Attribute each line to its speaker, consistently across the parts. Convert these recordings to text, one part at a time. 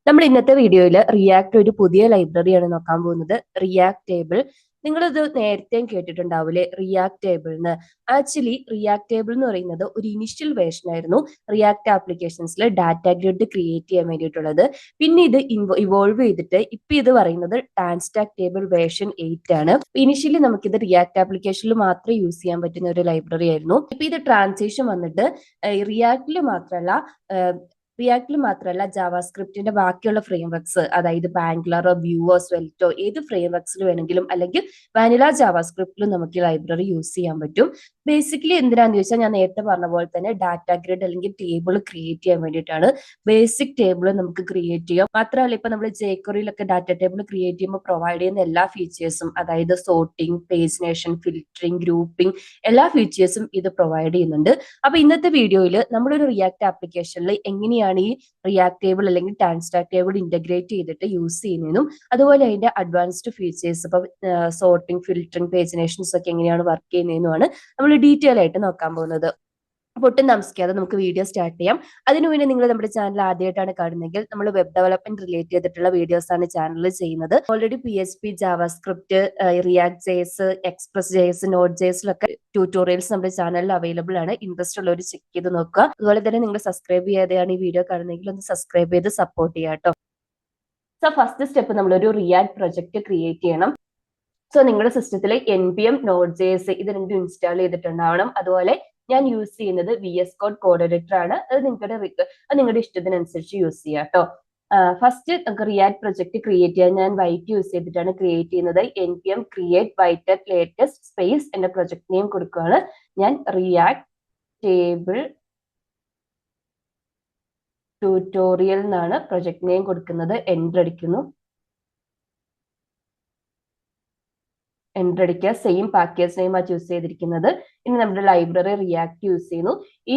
Speaker 1: നമ്മൾ ഇന്നത്തെ വീഡിയോയിൽ റിയാക്ട് ഒരു പുതിയ ലൈബ്രറിയാണ് നോക്കാൻ പോകുന്നത്. React table. നിങ്ങളിത് നേരത്തെയും കേട്ടിട്ടുണ്ടാവില്ലേ, റിയാക്ട് ടേബിൾ എന്ന്. ആക്ച്വലി റിയാക്ട് ടേബിൾ എന്ന് പറയുന്നത് ഒരു ഇനിഷ്യൽ വേർഷൻ ആയിരുന്നു റിയാക്ട് ആപ്ലിക്കേഷൻസിൽ ഡാറ്റ ഗ്രിഡ് ക്രിയേറ്റ് ചെയ്യാൻ വേണ്ടിയിട്ടുള്ളത്. പിന്നെ ഇത് ഇവോൾവ് ചെയ്തിട്ട് ഇപ്പൊ ഇത് പറയുന്നത് ടാൻസ്റ്റാക്ക് ടേബിൾ വേർഷൻ 8 ആണ്. ഇനിഷ്യലി നമുക്കിത് റിയാക്ട് ആപ്ലിക്കേഷനിൽ മാത്രമേ യൂസ് ചെയ്യാൻ പറ്റുന്ന ഒരു ലൈബ്രറി ആയിരുന്നു. ഇപ്പൊ ഇത് ട്രാൻസിഷൻ വന്നിട്ട് റിയാക്ടിൽ മാത്രമല്ല ജാവാസ്ക്രിപ്റ്റിന്റെ ബാക്കിയുള്ള ഫ്രെയിംവർക്സ്, അതായത് ബാംഗ്ലറോ വ്യൂവോ സ്വെൽറ്റോ ഏത് ഫ്രെയിംവർക്സിൽ വേണമെങ്കിലും അല്ലെങ്കിൽ വാനില ജാവാസ്ക്രിപ്റ്റിലും നമുക്ക് ഈ ലൈബ്രറി യൂസ് ചെയ്യാൻ പറ്റും. ബേസിക്കലി എന്തിനാന്ന് ചോദിച്ചാൽ ഞാൻ നേരത്തെ പറഞ്ഞ പോലെ തന്നെ ഡാറ്റ ഗ്രിഡ് അല്ലെങ്കിൽ ടേബിൾ ക്രിയേറ്റ് ചെയ്യാൻ വേണ്ടിയിട്ടാണ്. ബേസിക് ടേബിൾ നമുക്ക് ക്രിയേറ്റ് ചെയ്യാം. മാത്രമല്ല ഇപ്പൊ നമ്മൾ ജേക്വറിയിലൊക്കെ ഡാറ്റ ടേബിൾ ക്രിയേറ്റ് ചെയ്യുമ്പോൾ പ്രൊവൈഡ് ചെയ്യുന്ന എല്ലാ ഫീച്ചേഴ്സും, അതായത് സോർട്ടിങ്, പേജിനേഷൻ, ഫിൽറ്ററിംഗ്, ഗ്രൂപ്പിംഗ്, എല്ലാ ഫീച്ചേഴ്സും ഇത് പ്രൊവൈഡ് ചെയ്യുന്നുണ്ട്. അപ്പൊ ഇന്നത്തെ വീഡിയോയിൽ നമ്മളൊരു റിയാക്ട് ആപ്ലിക്കേഷനിൽ എങ്ങനെയാണ് ഈ റിയാക്ട് ടേബിൾ അല്ലെങ്കിൽ ടാൻസ്റ്റാക്ക് ടേബിൾ ഇന്റഗ്രേറ്റ് ചെയ്തിട്ട് യൂസ് ചെയ്യുന്നതെന്നും അതുപോലെ അതിന്റെ അഡ്വാൻസ്ഡ് ഫീച്ചേഴ്സ്, ഇപ്പൊ സോർട്ടിംഗ്, ഫിൽറ്ററിംഗ്, പേജിനേഷൻസ് ഒക്കെ എങ്ങനെയാണ് വർക്ക് ചെയ്യുന്നതെന്നുമാണ് നമ്മൾ ഡീറ്റെയിൽ ആയിട്ട് നോക്കാൻ പോകുന്നത്. അപ്പോൾ ഒട്ടും താമസിക്കാതെ നമുക്ക് വീഡിയോ സ്റ്റാർട്ട് ചെയ്യാം. അതിനു മുന്നേ നിങ്ങൾ നമ്മുടെ ചാനൽ ആദ്യമായിട്ടാണ് കാണുന്നതെങ്കിൽ നമ്മൾ വെബ് ഡെവലപ്മെന്റ് റിലേറ്റ് ചെയ്തിട്ടുള്ള വീഡിയോസ് ആണ് ചാനലിൽ ചെയ്യുന്നത്. Already PHP, JavaScript, React JS, Express JS, node ജെഎസിലൊക്കെ ട്യൂട്ടോറിയൽസ് നമ്മുടെ ചാനലിൽ അവൈലബിൾ ആണ്. ഇൻട്രസ്റ്റ് ഉള്ളവർ ചെക്ക് ചെയ്ത് നോക്കുക. അതുപോലെ തന്നെ നിങ്ങൾ സബ്സ്ക്രൈബ് ചെയ്യാതെയാണ് ഈ വീഡിയോ കാണുന്നതെങ്കിൽ ഒന്ന് സബ്സ്ക്രൈബ് ചെയ്ത് സപ്പോർട്ട് ചെയ്യാം കേട്ടോ. സോ ഫസ്റ്റ് സ്റ്റെപ്പ്, നമ്മളൊരു റിയാക്ട് പ്രൊജക്ട് ക്രിയേറ്റ് ചെയ്യണം. സോ നിങ്ങളുടെ സിസ്റ്റത്തിൽ npm node.js ഇത് രണ്ടും ഇൻസ്റ്റാൾ ചെയ്തിട്ടുണ്ടാവണം. അതുപോലെ ഞാൻ യൂസ് ചെയ്യുന്നത് VS Code കോഡ് എഡിറ്റർ ആണ്. അത് നിങ്ങളുടെ ഇഷ്ടത്തിനനുസരിച്ച് യൂസ് ചെയ്യാം കേട്ടോ. ഫസ്റ്റ് നമുക്ക് റിയാക്ട് പ്രൊജക്ട് ക്രിയേറ്റ് ചെയ്യാൻ ഞാൻ വൈറ്റ് യൂസ് ചെയ്തിട്ടാണ് ക്രിയേറ്റ് ചെയ്യുന്നത്. npm create white latest space എന്റെ പ്രൊജക്ട് നെയിം കൊടുക്കുകയാണ്. ഞാൻ റിയാക്ട് ടേബിൾ ട്യൂട്ടോറിയൽ എന്നാണ് പ്രൊജക്ട് നെയിം കൊടുക്കുന്നത്. എന്റർ അടിക്കുന്നു. എന്റർ അടിക്കുക. സെയിം പാക്കേജ് നെയിം ആ ചൂസ് ചെയ്തിരിക്കുന്നത്. ഇനി നമ്മുടെ ലൈബ്രറി റിയാക്ട് യൂസ് ചെയ്യുന്നു. ഈ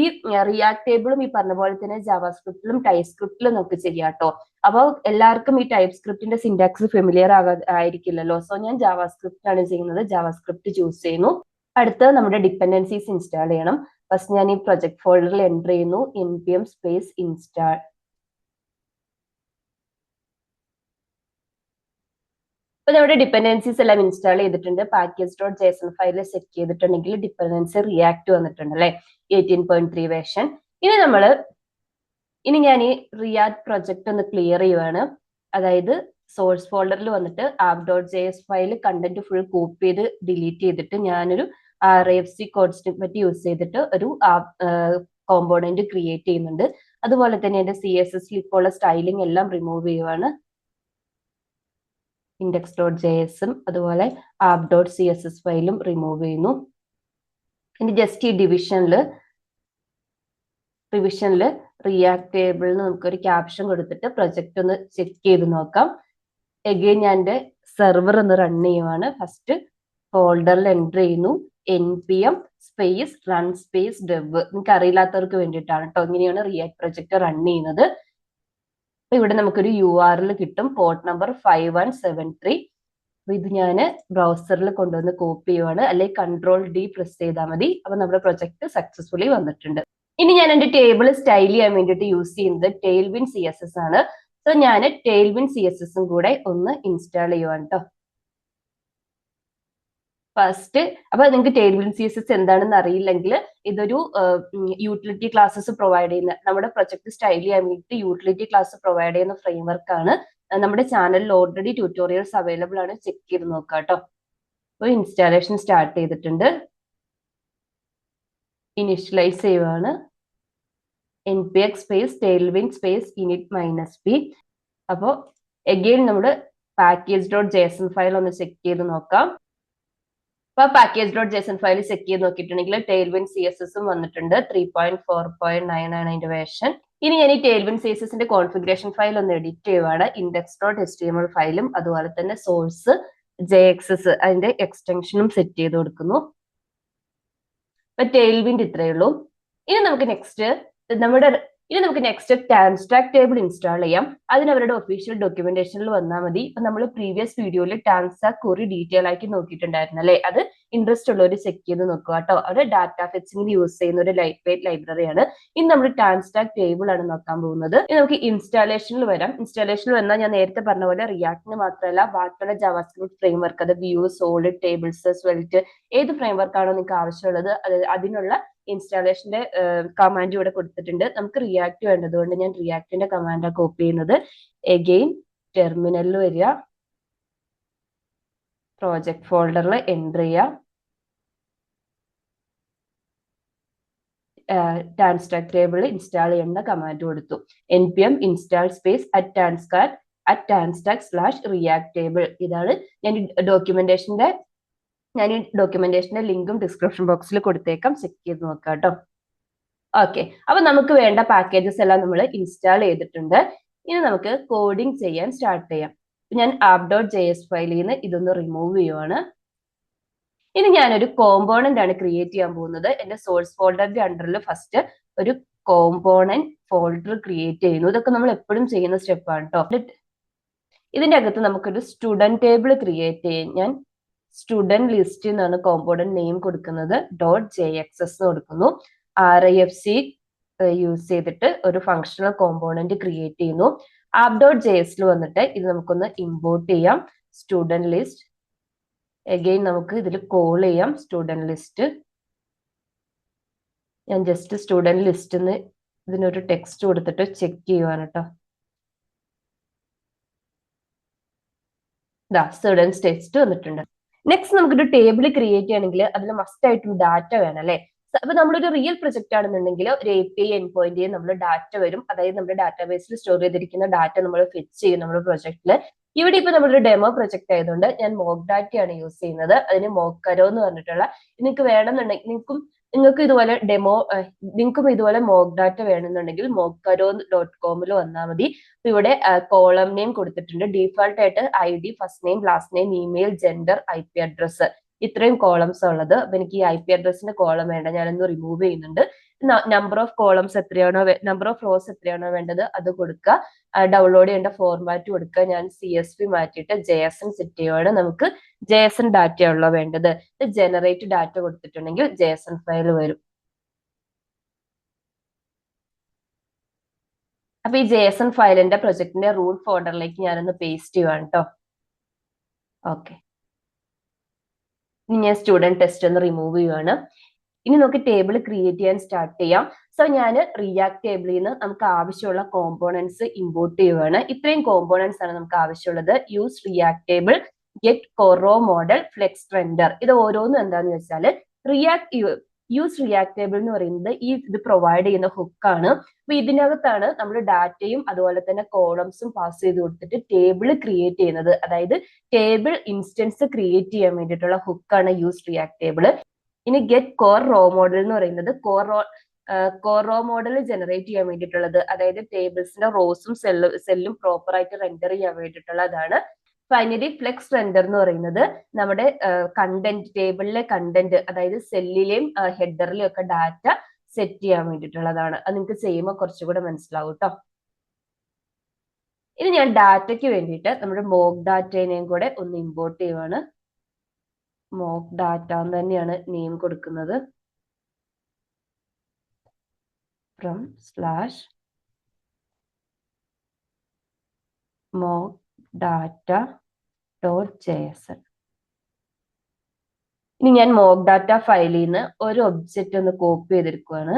Speaker 1: റിയാക്ട് ടേബിളും ഈ പറഞ്ഞ പോലെ തന്നെ ജാവാസ്ക്രിപ്റ്റിലും ടൈപ്പ് സ്ക്രിപ്റ്റിലും നമുക്ക് ചെയ്യാം കേട്ടോ. അപ്പോൾ എല്ലാവർക്കും ഈ ടൈപ്പ് സ്ക്രിപ്റ്റിന്റെ സിന്റാക്സ് ഫെമിലിയർ ആയിരിക്കില്ലല്ലോ. സോ ഞാൻ ജാവാസ്ക്രിപ്റ്റ് ആണ് ചെയ്യുന്നത്. ജാവാസ്ക്രിപ്റ്റ് ചൂസ് ചെയ്യുന്നു. അടുത്തത് നമ്മുടെ ഡിപ്പെൻഡൻസീസ് ഇൻസ്റ്റാൾ ചെയ്യണം. ഫസ്റ്റ് ഞാൻ ഈ പ്രൊജക്ട് ഫോൾഡറിൽ എന്റർ ചെയ്യുന്നു. npm space install. ഇപ്പൊ നമ്മുടെ ഡിപ്പെൻഡൻസീസ് എല്ലാം ഇൻസ്റ്റാൾ ചെയ്തിട്ടുണ്ട്. package.json ഫയൽ സെറ്റ് ചെയ്തിട്ടുണ്ടെങ്കിൽ ഡിപ്പെൻഡൻസി റിയാക്ട് വന്നിട്ടുണ്ട് അല്ലെ, 18.3 വേർഷൻ. ഇനി ഞാൻ ഈ റിയാക്ട് പ്രൊജക്ട് ഒന്ന് ക്ലിയർ ചെയ്യുവാണ്. അതായത് സോഴ്സ് ഫോൾഡറിൽ വന്നിട്ട് app.js file content full copy ചെയ്ത് ഡിലീറ്റ് ചെയ്തിട്ട് ഞാനൊരു RFC കോഡ് സ്നിപ്പറ്റ് യൂസ് ചെയ്തിട്ട് ഒരു കോമ്പോണന്റ് ക്രിയേറ്റ് ചെയ്യുന്നുണ്ട്. അതുപോലെ തന്നെ എന്റെ CSS ഇപ്പോൾ ഉള്ള സ്റ്റൈലിംഗ് എല്ലാം റിമൂവ് ചെയ്യുവാണ്. index.jsഉം അതുപോലെ app.css ഫയലും റിമൂവ് ചെയ്യുന്നു. ഇനി ജസ്റ്റ് ഈ റിവിഷനിൽ റിയാക്ട് ടേബിളിൽ നമുക്കൊരു ക്യാപ്ഷൻ കൊടുത്തിട്ട് പ്രൊജക്ട് ഒന്ന് ചെക്ക് ചെയ്ത് നോക്കാം. എഗെയിൻ ഞാൻ എൻ്റെ സെർവർ ഒന്ന് റൺ ചെയ്യുവാണ്. ഫസ്റ്റ് ഫോൾഡറിൽ എന്റർ ചെയ്യുന്നു. npm space run space dev. നിങ്ങൾക്ക് അറിയില്ലാത്തവർക്ക് വേണ്ടിയിട്ടാണ് കേട്ടോ. ഇങ്ങനെയാണ് റിയാക്ട് പ്രൊജക്ട് റൺ ചെയ്യുന്നത്. ഇവിടെ നമുക്കൊരു URL കിട്ടും, പോർട്ട് നമ്പർ 5173. അപ്പൊ ഇത് ഞാൻ ബ്രൗസറിൽ കൊണ്ടുവന്ന് കോപ്പി ചെയ്യുവാണ്. അല്ലെങ്കിൽ Ctrl+D പ്രസ് ചെയ്താൽ മതി. അപ്പൊ നമ്മുടെ പ്രൊജക്ട് സക്സസ്ഫുള്ളി വന്നിട്ടുണ്ട്. ഇനി ഞാൻ എന്റെ ടേബിൾ സ്റ്റൈൽ ചെയ്യാൻ വേണ്ടിയിട്ട് യൂസ് ചെയ്യുന്നത് Tailwind CSS ആണ്. സോ ഞാൻ Tailwind CSSഉം കൂടെ ഒന്ന് ഇൻസ്റ്റാൾ ചെയ്യുവാണ് കേട്ടോ. ഫസ്റ്റ് അപ്പൊ നിങ്ങൾക്ക് Tailwind CSS എന്താണെന്ന് അറിയില്ലെങ്കിൽ ഇതൊരു യൂട്ടിലിറ്റി ക്ലാസ്സസ് പ്രൊവൈഡ് ചെയ്യുന്ന, നമ്മുടെ പ്രൊജക്ട് സ്റ്റൈൽ ചെയ്യാൻ വേണ്ടി യൂട്ടിലിറ്റി ക്ലാസ് പ്രൊവൈഡ് ചെയ്യുന്ന ഫ്രെയിംവർക്ക് ആണ്. നമ്മുടെ ചാനലിൽ ഓൾറെഡി ട്യൂട്ടോറിയൽസ് അവൈലബിൾ ആണ്, ചെക്ക് ചെയ്ത് നോക്കാം കേട്ടോ. അപ്പോൾ ഇൻസ്റ്റാളേഷൻ സ്റ്റാർട്ട് ചെയ്തിട്ടുണ്ട്. ഇനിഷ്യലൈസ് ചെയ്യുവാണ്. npx space tailwind space init -p. അപ്പോൾ എഗെയിൻ നമ്മുടെ package.json ഫയൽ ഒന്ന് ചെക്ക് ചെയ്ത് നോക്കാം. അപ്പൊ package.json ഫയൽ ചെക്ക് ചെയ്ത് നോക്കിയിട്ടുണ്ടെങ്കിൽ Tailwind CSSഉം വന്നിട്ടുണ്ട്. 3.4.9 ആണ് അതിന്റെ വേർഷൻ. ഇനി ഞാൻ ഈ Tailwind CSSന്റെ കോൺഫിഗറേഷൻ ഫയൽ ഒന്ന് എഡിറ്റ് ചെയ്യുവാണ്. index.html ഫയലും അതുപോലെ തന്നെ സോഴ്സ് JXS അതിന്റെ എക്സ്റ്റൻഷനും സെറ്റ് ചെയ്ത് കൊടുക്കുന്നു. അപ്പൊ Tailwind ഇത്രയേ ഉള്ളൂ. ഇനി നമുക്ക് നെക്സ്റ്റ് നമ്മുടെ ഇനി നമുക്ക് നെക്സ്റ്റ് ടാൻസ്റ്റാക്ക് ടേബിൾ ഇൻസ്റ്റാൾ ചെയ്യാം. അതിന് അവരുടെ ഒഫീഷ്യൽ ഡോക്യുമെന്റേഷനിൽ വന്നാൽ മതി. ഇപ്പൊ നമ്മൾ പ്രീവിയസ് വീഡിയോയിൽ ടാൻസ്റ്റാക്ക് കുറി ഡീറ്റെയിൽ ആക്കി നോക്കിയിട്ടുണ്ടായിരുന്നു അല്ലേ? അത് ഇൻട്രസ്റ്റ് ഉള്ളവർ ചെക്ക് ചെയ്ത് നോക്കുക കേട്ടോ. അവിടെ ഡാറ്റ ഫെച്ചിങ്ങിന് യൂസ് ചെയ്യുന്ന ഒരു ലൈറ്റ് വെയിറ്റ് ലൈബ്രറിയാണ്. ഇനി നമ്മൾ ടാൻസ്റ്റാക്ക് ടേബിൾ ആണ് നോക്കാൻ പോകുന്നത്. ഇനി നമുക്ക് ഇൻസ്റ്റാളേഷനിൽ വരാം. ഇൻസ്റ്റാളേഷനിൽ വന്നാൽ ഞാൻ നേരത്തെ പറഞ്ഞ പോലെ റിയാക്ടിന് മാത്രമല്ല ബാക്കിയുള്ള ജാവാസ്ക്രിപ്റ്റ് ഫ്രെയിംവർക്ക്, അത് വ്യൂ, സോളിഡ്, ടേബിൾസ്, svelte, ഏത് ഫ്രെയിംവർക്ക് ആണോ നിങ്ങൾക്ക് ആവശ്യമുള്ളത് അതിനുള്ള ഇൻസ്റ്റാളേഷന്റെ കമാൻഡ് ഇവിടെ കൊടുത്തിട്ടുണ്ട്. നമുക്ക് റിയാക്ട് വേണ്ടതുകൊണ്ട് ഞാൻ റിയാക്ടിന്റെ കമാൻഡാണ് കോപ്പി ചെയ്യുന്നത്. എഗെയിൻ ടെർമിനലിൽ വരിക, പ്രോജക്ട് ഫോൾഡറിൽ എൻ്റർ ചെയ്യുക, ടാൻസ്റ്റാക്ക് ടേബിൾ ഇൻസ്റ്റാൾ ചെയ്യേണ്ട കമാൻഡ് കൊടുത്തു. npm install space @tanstack/react table. ഇതാണ് ഞാൻ ഡോക്യുമെന്റേഷന്റെ ലിങ്കും ഡിസ്ക്രിപ്ഷൻ ബോക്സിൽ കൊടുത്തേക്കാം, ചെക്ക് ചെയ്ത് നോക്കാം കേട്ടോ. ഓക്കെ, അപ്പൊ നമുക്ക് വേണ്ട പാക്കേജസ് എല്ലാം നമ്മൾ ഇൻസ്റ്റാൾ ചെയ്തിട്ടുണ്ട്. ഇനി നമുക്ക് കോഡിംഗ് ചെയ്യാൻ സ്റ്റാർട്ട് ചെയ്യാം. ഞാൻ app.js ഫയലിൽ നിന്ന് ഇതൊന്ന് റിമൂവ് ചെയ്യുവാണ്. ഇനി ഞാനൊരു കോമ്പോണന്റ് ആണ് ക്രിയേറ്റ് ചെയ്യാൻ പോകുന്നത്. എന്റെ സോഴ്സ് ഫോൾഡറിന്റെ അണ്ടറിൽ ഫസ്റ്റ് ഒരു കോമ്പോണന്റ് ഫോൾഡർ ക്രിയേറ്റ് ചെയ്യുന്നു. ഇതൊക്കെ നമ്മൾ എപ്പോഴും ചെയ്യുന്ന സ്റ്റെപ്പാണ് കേട്ടോ. ഇതിന്റെ അകത്ത് നമുക്കൊരു സ്റ്റുഡന്റ് ടേബിൾ ക്രിയേറ്റ് ചെയ്യാം. ഞാൻ സ്റ്റുഡന്റ് ലിസ്റ്റ് എന്നാണ് കോമ്പോണന്റ് നെയിം കൊടുക്കുന്നത്. .jxs കൊടുക്കുന്നു. RIFC യൂസ് ചെയ്തിട്ട് ഒരു ഫങ്ഷണൽ കോമ്പോണന്റ് ക്രിയേറ്റ് ചെയ്യുന്നു. app.jsൽ വന്നിട്ട് ഇത് നമുക്കൊന്ന് ഇമ്പോർട്ട് ചെയ്യാം. സ്റ്റുഡന്റ് ലിസ്റ്റ് അഗെയിൻ നമുക്ക് ഇതിൽ കോൾ ചെയ്യാം സ്റ്റുഡന്റ് ലിസ്റ്റ്. ഞാൻ ജസ്റ്റ് സ്റ്റുഡന്റ് ലിസ്റ്റ് ഇതിനൊരു ടെക്സ്റ്റ് കൊടുത്തിട്ട് ചെക്ക് ചെയ്യുവാണ് കേട്ടോ. സ്റ്റുഡൻസ് ടെക്സ്റ്റ് വന്നിട്ടുണ്ട്. നെക്സ്റ്റ് നമുക്കൊരു ടേബിൾ ക്രിയേറ്റ് ചെയ്യണമെങ്കിൽ അതിൽ മസ്റ്റ് ആയിട്ടും ഡാറ്റ വേണം അല്ലെ? അപ്പൊ നമ്മളൊരു റിയൽ പ്രൊജക്ട് ആണെന്നുണ്ടെങ്കിൽ ഒരു API എൻഡ് പോയിന്റ് നമ്മൾ ഡാറ്റ വരും. അതായത് നമ്മുടെ ഡാറ്റാബേസിൽ സ്റ്റോർ ചെയ്തിരിക്കുന്ന ഡാറ്റ നമ്മൾ ഫെച്ച് ചെയ്യും നമ്മുടെ പ്രൊജക്റ്റില്. ഇവിടെ ഇപ്പൊ നമ്മളൊരു ഡെമോ പ്രൊജക്ട് ആയതുകൊണ്ട് ഞാൻ മോക്ക് ഡാറ്റയാണ് യൂസ് ചെയ്യുന്നത്. അതിന് മോക്കരോ എന്ന് പറഞ്ഞിട്ടുള്ള, നിങ്ങൾക്ക് വേണമെന്നുണ്ടെങ്കിൽ നിങ്ങൾക്കും ഇതുപോലെ മോക്ക് ഡാറ്റ വേണമെന്നുണ്ടെങ്കിൽ mockaro.com വന്നാൽ മതി. ഇവിടെ കോളം നെയിം കൊടുത്തിട്ടുണ്ട്. ഡീഫാൾട്ട് ആയിട്ട് ID, first name, last name, email, gender, IP address, ഇത്രയും കോളംസ് ഉള്ളത്. അപ്പൊ എനിക്ക് ഈ IP അഡ്രസ്സിന്റെ കോളം വേണ്ട, ഞാനൊന്ന് റിമൂവ് ചെയ്യുന്നുണ്ട്. നമ്പർ ഓഫ് കോളംസ് എത്രയാണോ, നമ്പർ ഓഫ് റോസ് എത്രയാണോ വേണ്ടത് അത് കൊടുക്കുക. ഡൗൺലോഡ് ചെയ്യേണ്ട ഫോർമാറ്റ് കൊടുക്കുക. ഞാൻ CSV മാറ്റിയിട്ട് JSON സെറ്റ് ചെയ്യുവാണ്. നമുക്ക് JSON ഡാറ്റയാണല്ലോ വേണ്ടത്. ജനറേറ്റ് ഡാറ്റ കൊടുത്തിട്ടുണ്ടെങ്കിൽ JSON ഫയൽ വരും. അപ്പൊ ഈ JSON ഫയലിന്റെ പ്രൊജക്ടിന്റെ റൂട്ട് ഫോൾഡറിലേക്ക് ഞാനൊന്ന് പേസ്റ്റ് ചെയ്യുവാണ് കേട്ടോ. ഓക്കെ, ഇനി ഞാൻ സ്റ്റുഡന്റ് ടെസ്റ്റ് ഒന്ന് റിമൂവ് ചെയ്യുവാണ്. ഇനി നമുക്ക് ടേബിൾ ക്രിയേറ്റ് ചെയ്യാൻ സ്റ്റാർട്ട് ചെയ്യാം. സോ ഞാൻ റിയാക്ട് ടേബിളിൽ നിന്ന് നമുക്ക് ആവശ്യമുള്ള കോമ്പോണൻസ് ഇമ്പോർട്ട് ചെയ്യുവാണ്. ഇത്രയും കോമ്പോണൻസ് ആണ് നമുക്ക് ആവശ്യമുള്ളത്. Use React table, get core row model, flex render. ഇത് ഓരോന്നും എന്താന്ന് വെച്ചാൽ യൂസ് റിയാക്ട് ടേബിൾ എന്ന് പറയുന്നത് ഇത് പ്രൊവൈഡ് ചെയ്യുന്ന ഹുക്കാണ്. അപ്പൊ ഇതിനകത്താണ് നമ്മൾ ഡാറ്റയും അതുപോലെ തന്നെ കോളംസും പാസ് ചെയ്ത് കൊടുത്തിട്ട് ടേബിൾ ക്രിയേറ്റ് ചെയ്യുന്നത്. അതായത് ടേബിൾ ഇൻസ്റ്റൻസ് ക്രിയേറ്റ് ചെയ്യാൻ വേണ്ടിയിട്ടുള്ള ഹുക്കാണ് യൂസ് റിയാക്ട് ടേബിൾ. ഇനി ഗെറ്റ് കോർ റോ മോഡൽ എന്ന് പറയുന്നത് കോർ റോ മോഡൽ ജനറേറ്റ് ചെയ്യാൻ വേണ്ടിയിട്ടുള്ളത്. അതായത് ടേബിൾസിന്റെ റോസും സെല്ലും പ്രോപ്പർ ആയിട്ട് റെൻഡർ ചെയ്യാൻ വേണ്ടിയിട്ടുള്ളതാണ്. ഫൈനലി ഫ്ലെക്സ് റെൻഡർ എന്ന് പറയുന്നത് നമ്മുടെ കണ്ടന്റ്, ടേബിളിലെ കണ്ടന്റ്, അതായത് സെല്ലിലെയും ഹെഡറിലെയും ഒക്കെ ഡാറ്റ സെറ്റ് ചെയ്യാൻ വേണ്ടിയിട്ടുള്ളതാണ്. അത് നിങ്ങൾക്ക് ചെയ്യുമ്പോൾ കുറച്ചുകൂടെ മനസ്സിലാവും കേട്ടോ. ഇനി ഞാൻ ഡാറ്റയ്ക്ക് വേണ്ടിയിട്ട് നമ്മുടെ മോക്ക് ഡാറ്റേനെയും കൂടെ ഒന്ന് ഇമ്പോർട്ട് ചെയ്യുവാണ്. മോക്ക് ഡാറ്റ എന്ന് തന്നെയാണ് നെയിം കൊടുക്കുന്നത്. From /mockdata.json. ഇനി ഞാൻ മോക്ക് ഡാറ്റ ഫയലിൽ നിന്ന് ഒരു ഒബ്ജക്റ്റ് ഒന്ന് കോപ്പി ചെയ്തെടുക്കുവാണ്.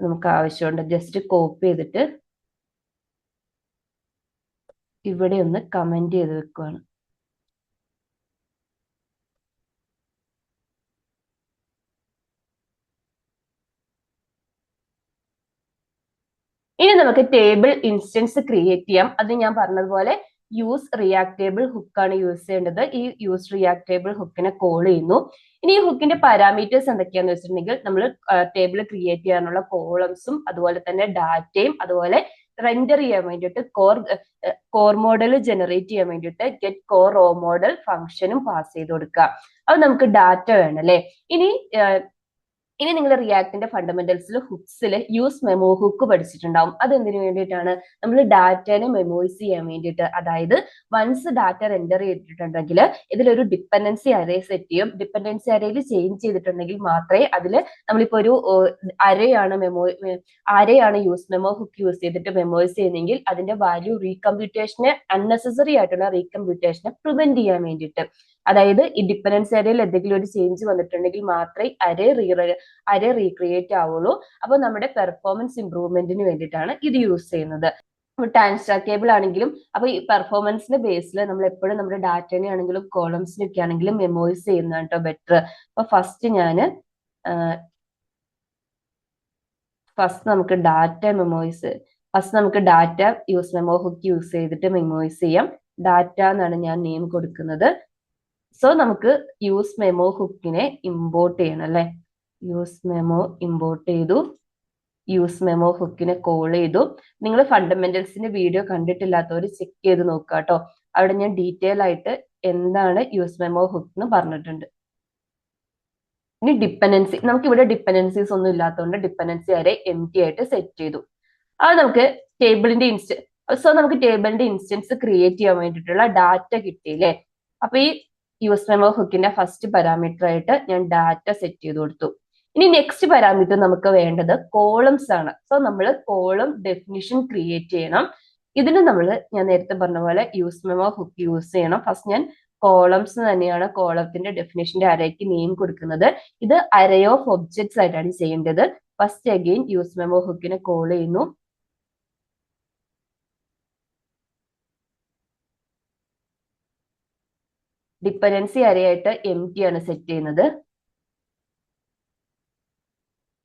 Speaker 1: നമുക്ക് ആവശ്യമുണ്ട്. ജസ്റ്റ് കോപ്പി ചെയ്തിട്ട് ഇവിടെ ഒന്ന് കമന്റ് ചെയ്ത് വെക്കുവാണ്. ഇനി നമുക്ക് ടേബിൾ ഇൻസ്റ്റൻസ് ക്രിയേറ്റ് ചെയ്യാം. അത് ഞാൻ പറഞ്ഞതുപോലെ യൂസ് റിയാക്ട് ടേബിൾ ഹുക്കാണ് യൂസ് ചെയ്യേണ്ടത്. ഈ യൂസ് റിയാക്ട് ടേബിൾ ഹുക്കിനെ കോൾ ചെയ്യുന്നു. ഇനി ഈ ഹുക്കിന്റെ പാരാമീറ്റേഴ്സ് എന്തൊക്കെയാന്ന് വെച്ചിട്ടുണ്ടെങ്കിൽ നമ്മൾ ടേബിൾ ക്രിയേറ്റ് ചെയ്യാനുള്ള കോളംസും അതുപോലെ തന്നെ ഡാറ്റയും അതുപോലെ റെൻഡർ ചെയ്യാൻ വേണ്ടിയിട്ട് കോർ മോഡൽ ജനറേറ്റ് ചെയ്യാൻ വേണ്ടിയിട്ട് ഗെറ്റ് കോർ റോ മോഡൽ ഫംഗ്ഷനും പാസ് ചെയ്ത് കൊടുക്കുക. അത് നമുക്ക് ഡാറ്റ വേണം അല്ലെ? ഇനി ഇനി നിങ്ങൾ റിയാക്ടിന്റെ ഫണ്ടമെന്റൽസിൽ ഹുക്സിൽ യൂസ് മെമോ ഹുക്ക് പഠിച്ചിട്ടുണ്ടാവും. അത് എന്തിനു വേണ്ടിയിട്ടാണ്? നമ്മൾ ഡാറ്റനെ മെമ്മോയിസ് ചെയ്യാൻ വേണ്ടിയിട്ട്. അതായത് വൺസ് ഡാറ്റ എൻ്റർ ചെയ്തിട്ടുണ്ടെങ്കിൽ ഇതിലൊരു ഡിപ്പെൻഡൻസി അറേ സെറ്റ് ചെയ്യും. ഡിപ്പെൻഡൻസി അറേയിൽ ചേഞ്ച് ചെയ്തിട്ടുണ്ടെങ്കിൽ മാത്രമേ അതിൽ നമ്മളിപ്പോ ഒരു അരയാണ് യൂസ് മെമോ ഹുക്ക് യൂസ് ചെയ്തിട്ട് മെമ്മോയിസ് ചെയ്യുന്നെങ്കിൽ അതിന്റെ വാല്യൂ റീകമ്പ്യൂട്ടേഷനെ അൺനെസസറി ആയിട്ടുള്ള റീകമ്പ്യൂട്ടേഷനെ പ്രിവെന്റ് ചെയ്യാൻ വേണ്ടിയിട്ട്. അതായത് ഈ ഡിപ്പെൻഡൻസി അരയിൽ എന്തെങ്കിലും ഒരു ചേഞ്ച് വന്നിട്ടുണ്ടെങ്കിൽ മാത്രമേ അരേ റീക്രിയേറ്റ് ആവുള്ളൂ. അപ്പോൾ നമ്മുടെ പെർഫോമൻസ് ഇംപ്രൂവ്മെന്റിന് വേണ്ടിയിട്ടാണ് ഇത് യൂസ് ചെയ്യുന്നത്. ടാൻസ്റ്റാർ കേബിൾ ആണെങ്കിലും അപ്പൊ ഈ പെർഫോമൻസിന്റെ ബേസിൽ നമ്മൾ എപ്പോഴും നമ്മുടെ ഡാറ്റനെ ആണെങ്കിലും കോളംസിനൊക്കെ ആണെങ്കിലും മെമ്മോയിസ് ചെയ്യുന്നതാണ് കേട്ടോ ബെറ്റർ. അപ്പൊ ഫസ്റ്റ് നമുക്ക് data use memo hook use ചെയ്തിട്ട് മെമ്മോയിസ് ചെയ്യാം. ഡാറ്റ എന്നാണ് ഞാൻ നെയിം കൊടുക്കുന്നത്. സോ നമുക്ക് യൂസ് മെമോ ഹുക്കിനെ ഇമ്പോർട്ട് ചെയ്യണം അല്ലെ. യൂസ് മെമോ ഇമ്പോർട്ട് ചെയ്തു. യൂസ് മെമോ ഹുക്കിനെ കോൾ ചെയ്തു. നിങ്ങൾ ഫണ്ടമെന്റൽസിന്റെ വീഡിയോ കണ്ടിട്ടില്ലാത്തവർ ചെക്ക് ചെയ്ത് നോക്കുക കേട്ടോ. അവിടെ ഞാൻ ഡീറ്റെയിൽ ആയിട്ട് എന്താണ് യൂസ് മെമോ ഹുക്ക് എന്ന് പറഞ്ഞിട്ടുണ്ട്. ഇനി ഡിപ്പെൻഡൻസി, നമുക്ക് ഇവിടെ ഡിപ്പെൻഡൻസീസ് ഒന്നും ഇല്ലാത്തതുകൊണ്ട് ഡിപ്പെൻഡൻസി അറേ എംപ്റ്റി ആയിട്ട് സെറ്റ് ചെയ്തു. അത് നമുക്ക് ടേബിളിന്റെ ഇൻസ്റ്റൻസ് ക്രിയേറ്റ് ചെയ്യാൻ വേണ്ടിയിട്ടുള്ള ഡാറ്റ കിട്ടിയില്ലേ. അപ്പൊ ഈ യൂസ് മെമോ ഹുക്കിന്റെ ഫസ്റ്റ് പാരാമീറ്റർ ആയിട്ട് ഞാൻ ഡാറ്റ സെറ്റ് ചെയ്ത് കൊടുത്തു. ഇനി നെക്സ്റ്റ് പാരാമീറ്റർ നമുക്ക് വേണ്ടത് കോളംസ് ആണ്. സോ നമ്മൾ കോളം ഡെഫിനിഷൻ ക്രിയേറ്റ് ചെയ്യണം. ഇതിന് ഞാൻ നേരത്തെ പറഞ്ഞ പോലെ യൂസ് മെമോ ഹുക്ക് യൂസ് ചെയ്യണം. ഫസ്റ്റ് ഞാൻ കോളംസ് തന്നെയാണ് കോളത്തിന്റെ ഡെഫിനിഷന്റെ അരയ്ക്ക് നെയിം കൊടുക്കുന്നത്. ഇത് അരേ ഓഫ് ഒബ്ജക്ട്സ് ആയിട്ടാണ് ചെയ്യേണ്ടത്. ഫസ്റ്റ് അഗെയിൻ യൂസ് മെമോ ഹുക്കിനെ കോൾ ചെയ്യുന്നു. ഡിപ്പെൻഡൻസി അരേ ആയിട്ട് എംപ്റ്റി ആണ് സെറ്റ് ചെയ്യുന്നത്.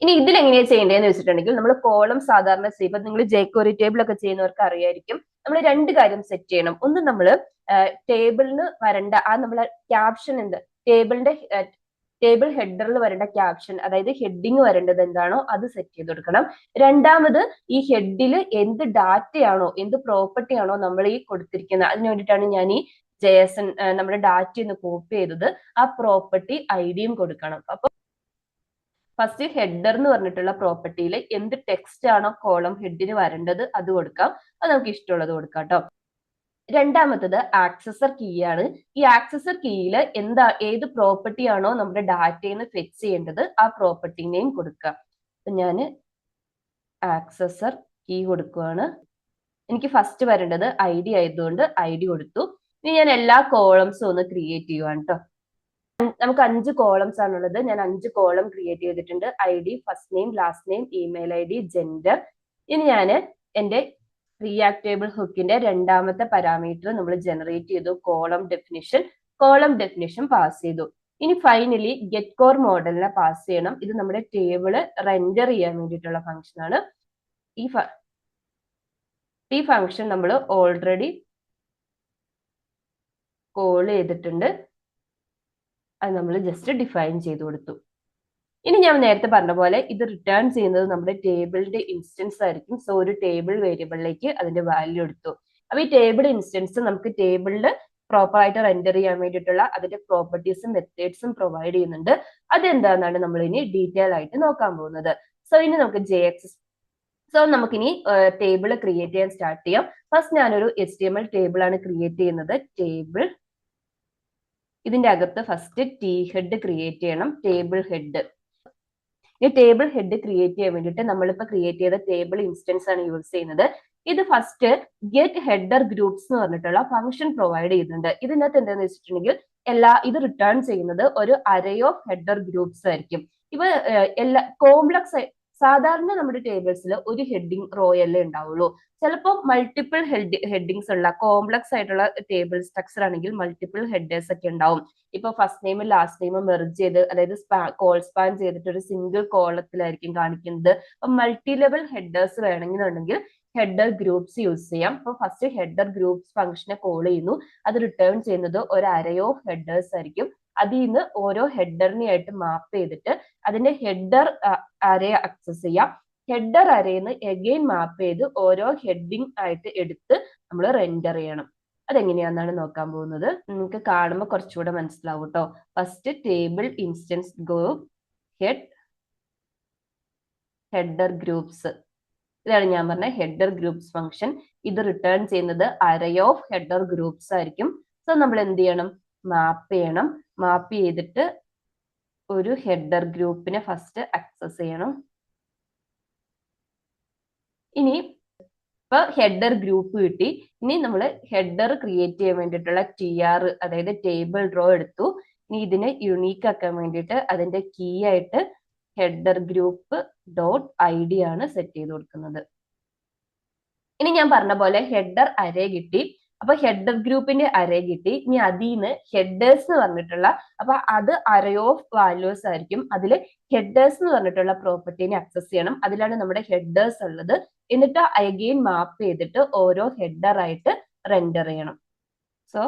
Speaker 1: ഇനി ഇതിൽ എങ്ങനെയാ ചെയ്യേണ്ടതെന്ന് വെച്ചിട്ടുണ്ടെങ്കിൽ നമ്മൾ കോളം സാധാരണ ചെയ്യുമ്പോൾ നിങ്ങൾ ജേക്വറി ടേബിൾ ഒക്കെ ചെയ്യുന്നവർക്ക് അറിയായിരിക്കും. നമ്മൾ രണ്ട് കാര്യം സെറ്റ് ചെയ്യണം. ഒന്ന് നമ്മൾ ടേബിളിന് വരേണ്ട നമ്മളെ ക്യാപ്ഷൻ ടേബിൾ ഹെഡറിൽ വരേണ്ട ക്യാപ്ഷൻ, അതായത് ഹെഡിങ് വരേണ്ടത് എന്താണോ അത് സെറ്റ് ചെയ്ത് കൊടുക്കണം. രണ്ടാമത് ഈ ഹെഡിൽ എന്ത് ഡാറ്റയാണോ എന്ത് പ്രോപ്പർട്ടി ആണോ നമ്മൾ ഈ കൊടുത്തിരിക്കുന്നത്, അതിന് വേണ്ടിയിട്ടാണ് ഞാൻ ഈ JSON നമ്മുടെ ഡാറ്റ ഒന്ന് കോപ്പി ചെയ്തത്. ആ പ്രോപ്പർട്ടി ഐഡിയും കൊടുക്കണം. അപ്പൊ ഫസ്റ്റ് ഹെഡർ എന്ന് പറഞ്ഞിട്ടുള്ള പ്രോപ്പർട്ടിയിൽ എന്ത് ടെക്സ്റ്റ് ആണോ കോളം ഹെഡിന് വരേണ്ടത് അത് കൊടുക്കാം. അത് നമുക്ക് ഇഷ്ടമുള്ളത് കൊടുക്കാം കേട്ടോ. രണ്ടാമത്തത് ആക്സസർ കീ ആണ്. ഈ ആക്സസർ കീയിൽ ഏത് പ്രോപ്പർട്ടി ആണോ നമ്മുടെ ഡാറ്റയിൽ നിന്ന് ഫെച്ച് ചെയ്യേണ്ടത് ആ പ്രോപ്പർട്ടി നെയിം കൊടുക്കുക. ഞാൻ ആക്സസർ കീ കൊടുക്കുകയാണ്. എനിക്ക് ഫസ്റ്റ് വരേണ്ടത് ID ആയതുകൊണ്ട് ID കൊടുത്തു. ഇനി ഞാൻ എല്ലാ കോളംസും ഒന്ന് ക്രിയേറ്റ് ചെയ്യുവാണ് കേട്ടോ. നമുക്ക് 5 കോളംസ് ആണുള്ളത്. ഞാൻ 5 കോളം ക്രിയേറ്റ് ചെയ്തിട്ടുണ്ട്. ID, first name, last name, email ID, gender. ഇനി ഞാൻ എൻ്റെ റിയാക്ട് ടേബിൾ ഹുക്കിന്റെ രണ്ടാമത്തെ പാരാമീറ്റർ നമ്മൾ ജനറേറ്റ് ചെയ്തു, കോളം ഡെഫിനിഷൻ പാസ് ചെയ്തു. ഇനി ഫൈനലി ഗെറ്റ് കോർ മോഡലിനെ പാസ് ചെയ്യണം. ഇത് നമ്മുടെ ടേബിള് റെൻഡർ ചെയ്യാൻ വേണ്ടിയിട്ടുള്ള ഫംഗ്ഷൻ ആണ്. ഈ ഫംഗ്ഷൻ നമ്മൾ ഓൾറെഡി കോൾ ചെയ്തിട്ടുണ്ട്. അത് നമ്മൾ ജസ്റ്റ് ഡിഫൈൻ ചെയ്ത് കൊടുത്തു. ഇനി ഞാൻ നേരത്തെ പറഞ്ഞ പോലെ ഇത് റിട്ടേൺ ചെയ്യുന്നത് നമ്മുടെ ടേബിളിന്റെ ഇൻസ്റ്റൻസ് ആയിരിക്കും. സോ ഒരു ടേബിൾ വേരിയബിളിലേക്ക് അതിന്റെ വാല്യൂ എടുത്തു. അപ്പൊ ഈ ടേബിൾ ഇൻസ്റ്റൻസ് നമുക്ക് ടേബിളിൽ പ്രോപ്പർ ആയിട്ട് റെൻഡർ ചെയ്യാൻ വേണ്ടിയിട്ടുള്ള അതിന്റെ പ്രോപ്പർട്ടീസും മെത്തേഡ്സും പ്രൊവൈഡ് ചെയ്യുന്നുണ്ട്. അതെന്താണെന്നാണ് നമ്മൾ ഇനി ഡീറ്റെയിൽ ആയിട്ട് നോക്കാൻ പോകുന്നത്. സോ ഇനി നമുക്ക് നമുക്കിനി ടേബിൾ ക്രിയേറ്റ് ചെയ്യാൻ സ്റ്റാർട്ട് ചെയ്യാം. ഫസ്റ്റ് ഞാനൊരു HTML ടേബിൾ ആണ് ക്രിയേറ്റ് ചെയ്യുന്നത്. ഇതിന്റെ അകത്ത് ഫസ്റ്റ് ഹെഡ് ക്രിയേറ്റ് ചെയ്യണം. ഈ ടേബിൾ ഹെഡ് ക്രിയേറ്റ് ചെയ്യാൻ വേണ്ടിയിട്ട് നമ്മളിപ്പോൾ ക്രിയേറ്റ് ചെയ്ത ടേബിൾ ഇൻസ്റ്റൻസ് ആണ് യൂസ് ചെയ്യുന്നത്. ഇത് ഫസ്റ്റ് ഗെറ്റ് ഹെഡർ ഗ്രൂപ്പ്സ് എന്ന് പറഞ്ഞിട്ടുള്ള ഫംഗ്ഷൻ പ്രൊവൈഡ് ചെയ്യുന്നുണ്ട്. ഇതിനകത്ത് എന്താണെന്ന് വെച്ചിട്ടുണ്ടെങ്കിൽ ഇത് റിട്ടേൺ ചെയ്യുന്നത് ഒരു അരേ ഓഫ് ഹെഡർ ഗ്രൂപ്പ്സ് ആയിരിക്കും. ഇവ കോംപ്ലക്സ് സാധാരണ നമ്മുടെ ടേബിൾസിൽ ഒരു ഹെഡിങ് റോ അല്ലേ ഉണ്ടാവുള്ളൂ. ചിലപ്പോൾ മൾട്ടിപ്പിൾ ഹെഡിങ്സ് ഉള്ള കോംപ്ലക്സ് ആയിട്ടുള്ള ടേബിൾ സ്ട്രക്ചർ ആണെങ്കിൽ മൾട്ടിപ്പിൾ ഹെഡേഴ്സ് ഒക്കെ ഉണ്ടാവും. ഇപ്പൊ ഫസ്റ്റ് നെയിമും ലാസ്റ്റ് നെയിമും മെർജ് ചെയ്ത്, അതായത് കോൾ സ്പാൻ ചെയ്തിട്ട് ഒരു സിംഗിൾ കോളത്തിലായിരിക്കും കാണിക്കുന്നത്. അപ്പൊ മൾട്ടി ലെവൽ ഹെഡേഴ്സ് വേണമെന്നുണ്ടെങ്കിൽ ഹെഡർ ഗ്രൂപ്പ്സ് യൂസ് ചെയ്യാം. അപ്പൊ ഫസ്റ്റ് ഹെഡർ ഗ്രൂപ്പ്സ് ഫംഗ്ഷനെ കോൾ ചെയ്യുന്നു. അത് റിട്ടേൺ ചെയ്യുന്നത് ഒരു അരേ ഓഫ് ഹെഡേഴ്സ് ആയിരിക്കും. അതിൽ നിന്ന് ഓരോ ഹെഡറിനെ ആയിട്ട് മാപ്പ് ചെയ്തിട്ട് അതിന്റെ ഹെഡർ അരേ ആക്സസ് ചെയ്യാം. ഹെഡർ അരേന്ന് എഗെയിൻ മാപ്പ് ചെയ്ത് ഓരോ ഹെഡിങ് ആയിട്ട് എടുത്ത് നമ്മൾ റെൻഡർ ചെയ്യണം. അതെങ്ങനെയാണെന്നാണ് നോക്കാൻ പോകുന്നത്. നിങ്ങൾക്ക് കാണുമ്പോൾ കുറച്ചുകൂടെ മനസ്സിലാവും കേട്ടോ. First table instance head header groups. ഇതാണ് ഞാൻ പറഞ്ഞ ഹെഡർ ഗ്രൂപ്പ്സ് ഫംഗ്ഷൻ. ഇത് റിട്ടേൺ ചെയ്യുന്നത് അറേ ഓഫ് ഹെഡർ ഗ്രൂപ്പ്സ് ആയിരിക്കും. സോ നമ്മൾ എന്ത് ചെയ്യണം? മാപ്പ് ചെയ്യണം. മാപ്പ് ചെയ്തിട്ട് ഒരു ഹെഡർ ഗ്രൂപ്പിനെ ഫസ്റ്റ് ആക്സസ് ചെയ്യണം. ഇനി ഇപ്പൊ ഹെഡർ ഗ്രൂപ്പ് കിട്ടി. ഇനി നമ്മൾ ഹെഡർ ക്രിയേറ്റ് ചെയ്യാൻ വേണ്ടിയിട്ടുള്ള TR, അതായത് ടേബിൾ റോ എടുത്തു. ഇനി ഇതിനെ യുണീക്ക് ആക്കാൻ വേണ്ടിയിട്ട് അതിന്റെ കീ ആയിട്ട് ഹെഡർ ഗ്രൂപ്പ് ഡോട്ട് ID ആണ് സെറ്റ് ചെയ്ത് കൊടുക്കുന്നത്. ഇനി ഞാൻ പറഞ്ഞ പോലെ ഹെഡർ അറേ കിട്ടി. അപ്പൊ ഹെഡർ ഗ്രൂപ്പിന്റെ അറേ കിട്ടി. ഇനി അതിൽ നിന്ന് ഹെഡേഴ്സ് എന്ന് പറഞ്ഞിട്ടുള്ള, അപ്പൊ അത് അറേ ഓഫ് വാല്യൂസ് ആയിരിക്കും. അതിൽ ഹെഡേഴ്സ് എന്ന് പറഞ്ഞിട്ടുള്ള പ്രോപ്പർട്ടിനെ ആക്സസ് ചെയ്യണം. അതിലാണ് നമ്മുടെ ഹെഡേഴ്സ് ഉള്ളത്. എന്നിട്ട് അഗെയിൻ മാപ്പ് ചെയ്തിട്ട് ഓരോ ഹെഡർ ആയിട്ട് റെൻഡർ ചെയ്യണം. So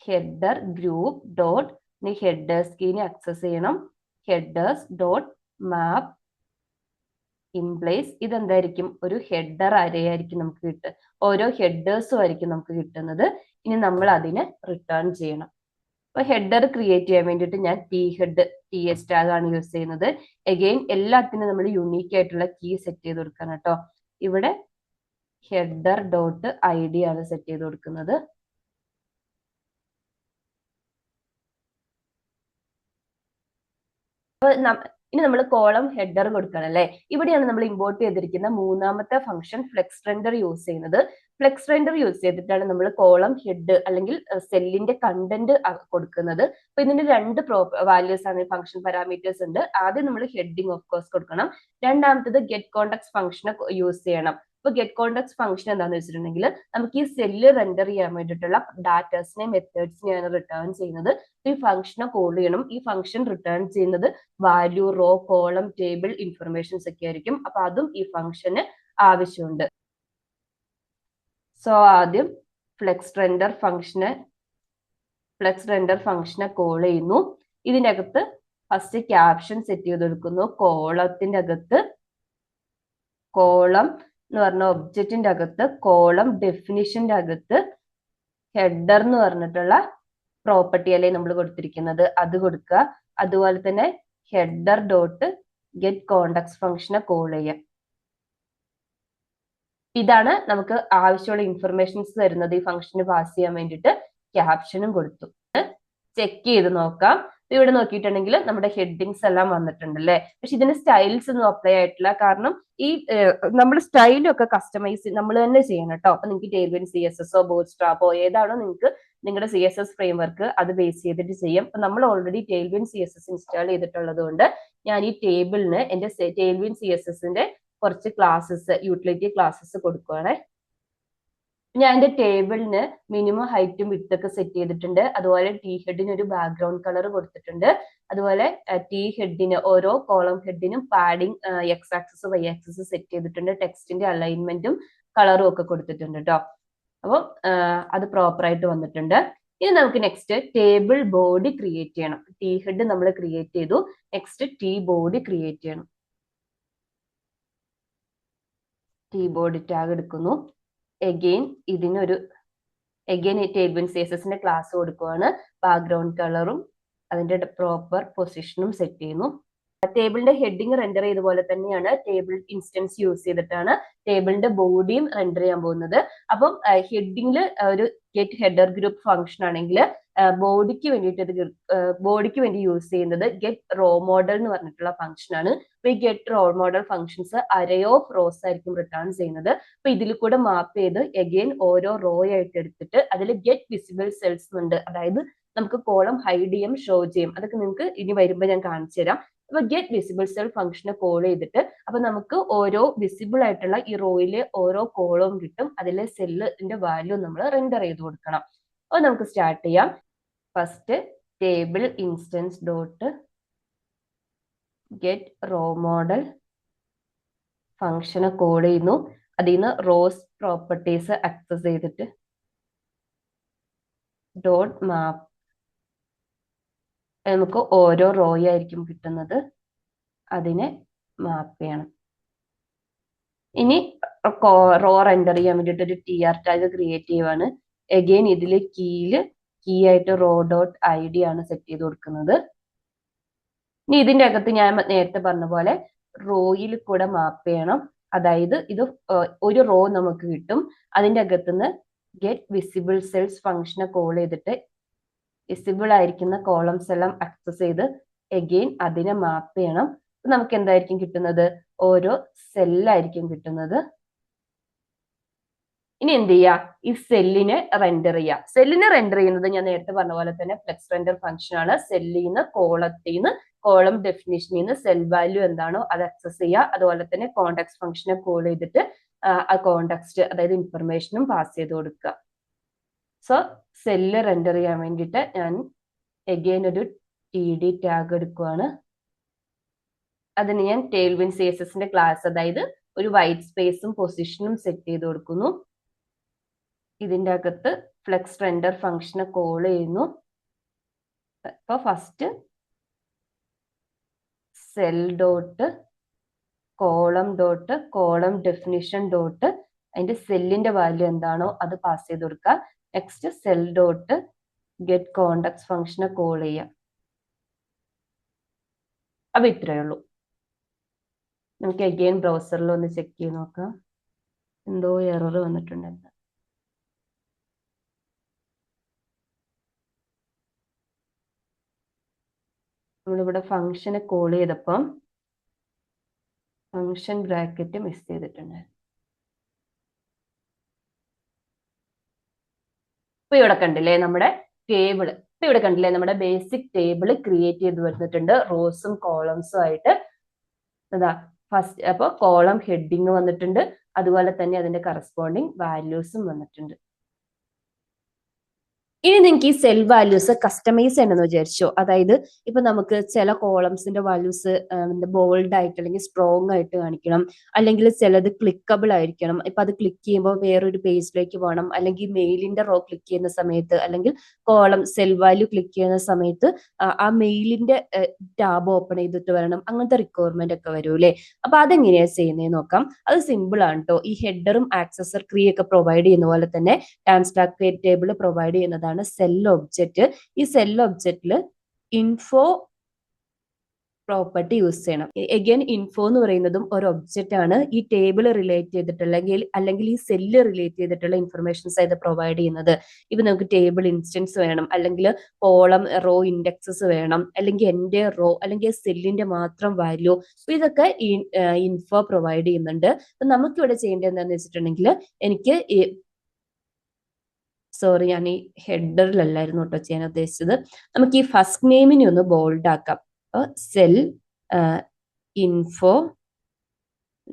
Speaker 1: header group dot headers കീനെ ആക്സസ് ചെയ്യണം. ഹെഡേഴ്സ് ഡോട്ട് മാപ്പ് ഇംപ്ലേസ് ഇതെന്തായിരിക്കും? ഒരു ഹെഡർ അറേ ആയിരിക്കും നമുക്ക് കിട്ടുക. ഓരോ ഹെഡേഴ്സും ആയിരിക്കും നമുക്ക് കിട്ടുന്നത്. ഇനി നമ്മൾ അതിനെ റിട്ടേൺ ചെയ്യണം. അപ്പൊ ഹെഡർ ക്രിയേറ്റ് ചെയ്യാൻ വേണ്ടിയിട്ട് ഞാൻ TS ടാഗ് ആണ് യൂസ് ചെയ്യുന്നത്. അഗെയിൻ എല്ലാത്തിനും നമ്മൾ യുണീക്ക് ആയിട്ടുള്ള കീ സെറ്റ് ചെയ്ത് കൊടുക്കണം കേട്ടോ. ഇവിടെ ഹെഡർ ഡോട്ട് ID ആണ് സെറ്റ് ചെയ്ത് കൊടുക്കുന്നത്. ഇനി നമ്മൾ കോളം ഹെഡർ കൊടുക്കണം അല്ലേ? ഇവിടെയാണ് നമ്മൾ ഇമ്പോർട്ട് ചെയ്തിരിക്കുന്ന മൂന്നാമത്തെ ഫംഗ്ഷൻ ഫ്ലെക്സ് റെൻഡർ യൂസ് ചെയ്യുന്നത്. ഫ്ലെക്സ് റെൻഡർ യൂസ് ചെയ്തിട്ടാണ് നമ്മൾ കോളം ഹെഡ് അല്ലെങ്കിൽ സെല്ലിന്റെ കണ്ടന്റ് കൊടുക്കുന്നത്. അപ്പൊ ഇതിന്റെ രണ്ട് വാല്യൂസ് ആണ്, ഫംഗ്ഷൻ പാരാമീറ്റേഴ്സ് ഉണ്ട്. ആദ്യം നമ്മൾ ഹെഡിങ് ഓഫ് കോഴ്സ് കൊടുക്കണം. രണ്ടാമത്തത് ഗെറ്റ് കോണ്ടാക്ട്സ് ഫംഗ്ഷനെ യൂസ് ചെയ്യണം. ഇപ്പൊ ഗെറ്റ് കോണ്ടാക്ട്സ് ഫംഗ്ഷൻ എന്താണെന്ന് വെച്ചിട്ടുണ്ടെങ്കിൽ നമുക്ക് ഈ സെല്ല് റെൻഡർ ചെയ്യാൻ വേണ്ടിയിട്ടുള്ള ഡാറ്റാസിനെയും മെത്തേഡ്സിനെയാണ് റിട്ടേൺ ചെയ്യുന്നത്. ഈ ഫംഗ്ഷനെ കോൾ ചെയ്യണം. ഈ ഫംഗ്ഷൻ റിട്ടേൺ ചെയ്യുന്നത് value, row, column, table informations ഒക്കെ ആയിരിക്കും. അപ്പൊ അതും ഈ ഫംഗ്ഷന് ആവശ്യമുണ്ട്. സോ ആദ്യം ഫ്ലെക്സ് റെൻഡർ ഫംഗ്ഷനെ കോൾ ചെയ്യുന്നു. ഇതിനകത്ത് ഫസ്റ്റ് ക്യാപ്ഷൻ സെറ്റ് ചെയ്ത് കൊടുക്കുന്നു. കോളത്തിന്റെ അകത്ത് കോളം എന്ന് പറഞ്ഞ ഒബ്ജക്റ്റിന്റെ അകത്ത് കോളം ഡെഫിനിഷന്റെ അകത്ത് ഹെഡർ എന്ന് പറഞ്ഞിട്ടുള്ള പ്രോപ്പർട്ടി അല്ലേ നമ്മൾ കൊടുത്തിരിക്കുന്നത്, അത് കൊടുക്കുക. അതുപോലെ തന്നെ ഹെഡർ ഡോട്ട് ഗെറ്റ് കോണ്ടാക്ട്സ് ഫംഗ്ഷനെ കോൾ ചെയ്യാം. ഇതാണ് നമുക്ക് ആവശ്യമുള്ള ഇൻഫർമേഷൻസ് തരുന്നത്. ഈ ഫംഗ്ഷന് പാസ് ചെയ്യാൻ വേണ്ടിയിട്ട് ക്യാപ്ഷനും കൊടുത്തു. ചെക്ക് ചെയ്ത് നോക്കാം. ഇവിടെ നോക്കിയിട്ടുണ്ടെങ്കിൽ നമ്മുടെ ഹെഡിങ്സ് എല്ലാം വന്നിട്ടുണ്ട് അല്ലേ? പക്ഷെ ഇതിന് സ്റ്റൈൽസ് ഒന്നും അപ്ലൈ ആയിട്ടില്ല. കാരണം ഈ നമ്മൾ സ്റ്റൈലൊക്കെ കസ്റ്റമൈസ് നമ്മൾ തന്നെ ചെയ്യണം കേട്ടോ. അപ്പൊ നിങ്ങൾക്ക് ടെയിൽവിൻ CSS ബൂട്ട്സ്ട്രാപ്പോ ഏതാണോ നിങ്ങൾക്ക് നിങ്ങളുടെ CSS ഫ്രെയിംവർക്ക് അത് ബേസ് ചെയ്തിട്ട് ചെയ്യാം. അപ്പൊ നമ്മൾ ഓൾറെഡി ടെയിൽവിൻ CSS ഇൻസ്റ്റാൾ ചെയ്തിട്ടുള്ളത് കൊണ്ട് ഞാൻ ഈ ടേബിളിന് എന്റെ ടെയിൽവിൻ CSSന്റെ കുറച്ച് ക്ലാസ്സസ്, യൂട്ടിലിറ്റി ക്ലാസ്സസ് കൊടുക്കുവാണേ. ഞാൻ എന്റെ ടേബിളിന് മിനിമം ഹൈറ്റും വിഡ്ത്തും സെറ്റ് ചെയ്തിട്ടുണ്ട്. അതുപോലെ ഹെഡിന് ഒരു ബാക്ക്ഗ്രൗണ്ട് കളർ കൊടുത്തിട്ടുണ്ട്. അതുപോലെ ഹെഡിന് ഓരോ കോളം ഹെഡിനും padding X axis Y axis set ചെയ്തിട്ടുണ്ട്. ടെക്സ്റ്റിന്റെ അലൈൻമെന്റും കളറും ഒക്കെ കൊടുത്തിട്ടുണ്ട് കേട്ടോ. അപ്പം അത് പ്രോപ്പർ ആയിട്ട് വന്നിട്ടുണ്ട്. ഇനി നമുക്ക് നെക്സ്റ്റ് ടേബിൾ ബോഡി ക്രിയേറ്റ് ചെയ്യണം. ഹെഡ് നമ്മൾ ക്രിയേറ്റ് ചെയ്തു. നെക്സ്റ്റ് ബോഡി ക്രിയേറ്റ് ചെയ്യണം. ബോഡി ടാഗ് എടുക്കുന്നു. അഗെയിൻ ടെയിൽവിൻ CSSന്റെ ക്ലാസ് കൊടുക്കുവാണ്. ബാക്ക്ഗ്രൗണ്ട് കളറും അതിന്റെ പ്രോപ്പർ പൊസിഷനും സെറ്റ് ചെയ്യുന്നു. ടേബിളിന്റെ ഹെഡിങ് റെൻഡർ ചെയ്ത പോലെ തന്നെയാണ് ടേബിൾ ഇൻസ്റ്റൻസ് യൂസ് ചെയ്തിട്ടാണ് ടേബിളിന്റെ ബോഡിയും റെൻഡർ ചെയ്യാൻ പോകുന്നത്. അപ്പം ഹെഡിങ്ങിൽ ഒരു ഗെറ്റ് ഹെഡർ ഗ്രൂപ്പ് ഫംഗ്ഷൻ ആണെങ്കിൽ ബോഡിക്ക് വേണ്ടി യൂസ് ചെയ്യുന്നത് ഗെറ്റ് റോ മോഡൽ എന്ന് പറഞ്ഞിട്ടുള്ള ഫംഗ്ഷൻ ആണ്. അപ്പൊ ഈ get row model functions array of rows ആയിരിക്കും റിട്ടേൺ ചെയ്യുന്നത്. അപ്പൊ ഇതിൽ കൂടെ മാപ്പ് ചെയ്ത് അഗെയിൻ ഓരോ റോ ആയിട്ട് എടുത്തിട്ട് അതിൽ ഗെറ്റ് വിസിബിൾ സെൽസ് ഉണ്ട്. അതായത് നമുക്ക് കോളം ഹൈഡ് ചെയ്യും, ഷോ ചെയ്യും. അതൊക്കെ നിങ്ങൾക്ക് ഇനി വരുമ്പോൾ ഞാൻ കാണിച്ചു തരാം. അപ്പൊ ഗെറ്റ് വിസിബിൾ സെൽ ഫംഗ്ഷനെ കോൾ ചെയ്തിട്ട് അപ്പൊ നമുക്ക് ഓരോ വിസിബിൾ ആയിട്ടുള്ള ഈ റോയിലെ ഓരോ കോളവും കിട്ടും. അതിലെ സെല്ലിന്റെ വാല്യൂ നമ്മൾ റെൻഡർ ചെയ്ത് കൊടുക്കണം. അപ്പൊ നമുക്ക് സ്റ്റാർട്ട് ചെയ്യാം. First table instance dot get row model ഫംഗ്ഷനെ കോൾ ചെയ്യുന്നു. അതിൽ നിന്ന് റോസ് പ്രോപ്പർട്ടീസ് ആക്സസ് ചെയ്തിട്ട് ഡോട്ട് മാപ്പ് നമുക്ക് ഓരോ റോ ആയിരിക്കും കിട്ടുന്നത്, അതിനെ മാപ്പ് ചെയ്യണം. ഇനി റോ റെൻഡർ ചെയ്യാൻ വേണ്ടിയിട്ട് ഒരു TR ടാഗ് ക്രിയേറ്റ് ചെയ്യുവാണ്. അഗെയിൻ ഇതിൽ കീ ആയിട്ട് റോ ഡോട്ട് ID ആണ് സെറ്റ് ചെയ്ത് കൊടുക്കുന്നത്. ഇനി ഇതിന്റെ അകത്ത് ഞാൻ നേരത്തെ പറഞ്ഞ പോലെ റോയിൽ കൂടെ മാപ്പ് ചെയ്യണം. അതായത് ഇത് ഒരു റോ നമുക്ക് കിട്ടും. അതിന്റെ അകത്തുനിന്ന് ഗെറ്റ് വിസിബിൾ സെൽസ് ഫംഗ്ഷനെ കോൾ ചെയ്തിട്ട് വിസിബിൾ ആയിരിക്കുന്ന കോളംസ് എല്ലാം ആക്സസ് ചെയ്ത് എഗെയിൻ അതിനെ മാപ്പ് ചെയ്യണം. നമുക്ക് എന്തായിരിക്കും കിട്ടുന്നത്? ഓരോ സെല്ലായിരിക്കും കിട്ടുന്നത്. ഇനി എന്ത് ചെയ്യുക? ഈ സെല്ലിനെ റെൻഡർ ചെയ്യുക. സെല്ലിനെ റെൻഡർ ചെയ്യുന്നത് ഞാൻ നേരത്തെ പറഞ്ഞ പോലെ തന്നെ ഫ്ലെക്സ് റെൻഡർ ഫംഗ്ഷൻ ആണ്. സെല്ലിൽ നിന്ന് കോളത്തിൽ നിന്ന് കോളം ഡെഫിനിഷനിൽ നിന്ന് സെൽ വാല്യൂ എന്താണോ അത് ആക്സസ് ചെയ്യുക. അതുപോലെ തന്നെ കോണ്ടെക്സ്റ്റ് ഫംഗ്ഷനെ കോൾ ചെയ്തിട്ട് ആ കോണ്ടെക്സ്റ്റ് അതായത് ഇൻഫർമേഷനും പാസ് ചെയ്ത് കൊടുക്കുക. സോ സെല്ല് റെൻഡർ ചെയ്യാൻ വേണ്ടിയിട്ട് ഞാൻ എഗെയിൻ ഒരു TD ടാഗ് എടുക്കുവാണ്. അതിന് ഞാൻ ടെയിൽവിൻ CSSന്റെ ക്ലാസ് അതായത് ഒരു വൈറ്റ് സ്പേസും പൊസിഷനും സെറ്റ് ചെയ്ത് കൊടുക്കുന്നു. ഇതിന്റെ അകത്ത് ഫ്ലെക്സ് റെൻഡർ ഫംഗ്ഷനെ കോൾ ചെയ്യുന്നു. അപ്പൊ first cell dot column definition dot അതിന്റെ സെല്ലിന്റെ വാല്യൂ എന്താണോ അത് പാസ് ചെയ്ത് കൊടുക്കുക. Next cell dot get context ഫംഗ്ഷനെ കോൾ ചെയ്യാം. അപ്പൊ ഇത്രയേ ഉള്ളൂ. നമുക്ക് അഗെയിൻ ബ്രൗസറിൽ ഒന്ന് ചെക്ക് ചെയ്ത് നോക്കാം. എന്തോ എറർ വന്നിട്ടുണ്ടെന്ന്. നമ്മളിവിടെ ഫംഗ്ഷനെ കോൾ ചെയ്തപ്പം ഫംഗ്ഷൻ ബ്രാക്കറ്റ് മിസ് ചെയ്തിട്ടുണ്ട്. ഇപ്പൊ ഇവിടെ കണ്ടില്ലേ നമ്മുടെ ടേബിൾ. ഇപ്പൊ ഇവിടെ കണ്ടില്ലേ നമ്മുടെ ബേസിക് ടേബിൾ ക്രിയേറ്റ് ചെയ്ത് വരുന്നിട്ടുണ്ട് റോസും കോളംസും ആയിട്ട്. അതാ ഫസ്റ്റ് അപ്പൊ കോളം ഹെഡിങ് വന്നിട്ടുണ്ട്. അതുപോലെ തന്നെ അതിന്റെ കറസ്പോണ്ടിങ് വാല്യൂസും വന്നിട്ടുണ്ട്. ഇനി നിങ്ങൾക്ക് ഈ സെൽ വാല്യൂസ് കസ്റ്റമൈസ് ചെയ്യണമെന്ന് വിചാരിച്ചോ? അതായത് ഇപ്പൊ നമുക്ക് ചില കോളംസിന്റെ വാല്യൂസ് ബോൾഡ് ആയിട്ട് അല്ലെങ്കിൽ സ്ട്രോങ് ആയിട്ട് കാണിക്കണം, അല്ലെങ്കിൽ ചിലത് ക്ലിക്കബിൾ ആയിരിക്കണം. ഇപ്പൊ അത് ക്ലിക്ക് ചെയ്യുമ്പോൾ വേറൊരു പേജിലേക്ക് പോകണം, അല്ലെങ്കിൽ മെയിലിന്റെ റോ ക്ലിക്ക് ചെയ്യുന്ന സമയത്ത്, അല്ലെങ്കിൽ കോളം സെൽ വാല്യൂ ക്ലിക്ക് ചെയ്യുന്ന സമയത്ത് ആ മെയിലിന്റെ ടാബ് ഓപ്പൺ ചെയ്തിട്ട് വരണം. അങ്ങനത്തെ റിക്വയർമെന്റ് ഒക്കെ വരൂല്ലേ? അപ്പൊ അതെങ്ങനെയാ ചെയ്യുന്നത് നോക്കാം. അത് സിമ്പിൾ ആണ് കേട്ടോ. ഈ ഹെഡറും ആക്സസർ കീ ഒക്കെ പ്രൊവൈഡ് ചെയ്യുന്ന പോലെ തന്നെ ടാൻസ്റ്റാക്ക് ടേബിൾ പ്രൊവൈഡ് ചെയ്യുന്നതാണ് സെൽ ഒബ്ജക്റ്റ്. ഈ സെൽ ഒബ്ജക്റ്റിൽ ഇൻഫോ പ്രോപ്പർട്ടി യൂസ് ചെയ്യണം. എഗെയിൻ ഇൻഫോ എന്ന് പറയുന്നതും ഒരു ഒബ്ജക്റ്റ് ആണ്. ഈ ടേബിൾ റിലേറ്റ് ചെയ്തിട്ടുള്ള അല്ലെങ്കിൽ ഈ സെല്ല് റിലേറ്റ് ചെയ്തിട്ടുള്ള ഇൻഫർമേഷൻസ് ആയത് പ്രൊവൈഡ് ചെയ്യുന്നത്. ഇപ്പൊ നമുക്ക് ടേബിൾ ഇൻസ്റ്റൻസ് വേണം, അല്ലെങ്കിൽ കോളം റോ ഇൻഡെക്സസ് വേണം, അല്ലെങ്കിൽ എന്റെ റോ അല്ലെങ്കിൽ സെല്ലിന്റെ മാത്രം വാല്യൂ. അപ്പൊ ഇതൊക്കെ ഇൻഫോ പ്രൊവൈഡ് ചെയ്യുന്നുണ്ട്. അപ്പൊ നമുക്ക് ഇവിടെ ചെയ്യേണ്ടത് എന്താണെന്ന് വെച്ചിട്ടുണ്ടെങ്കിൽ എനിക്ക് സോറി, ഞാൻ ഈ ഹെഡറിലല്ലായിരുന്നു കേട്ടോ ചെയ്യാൻ ഉദ്ദേശിച്ചത്. നമുക്ക് ഈ ഫസ്റ്റ് നെയിമിനെ ഒന്ന് ബോൾഡ് ആക്കാം. സെൽ ഇൻഫോ,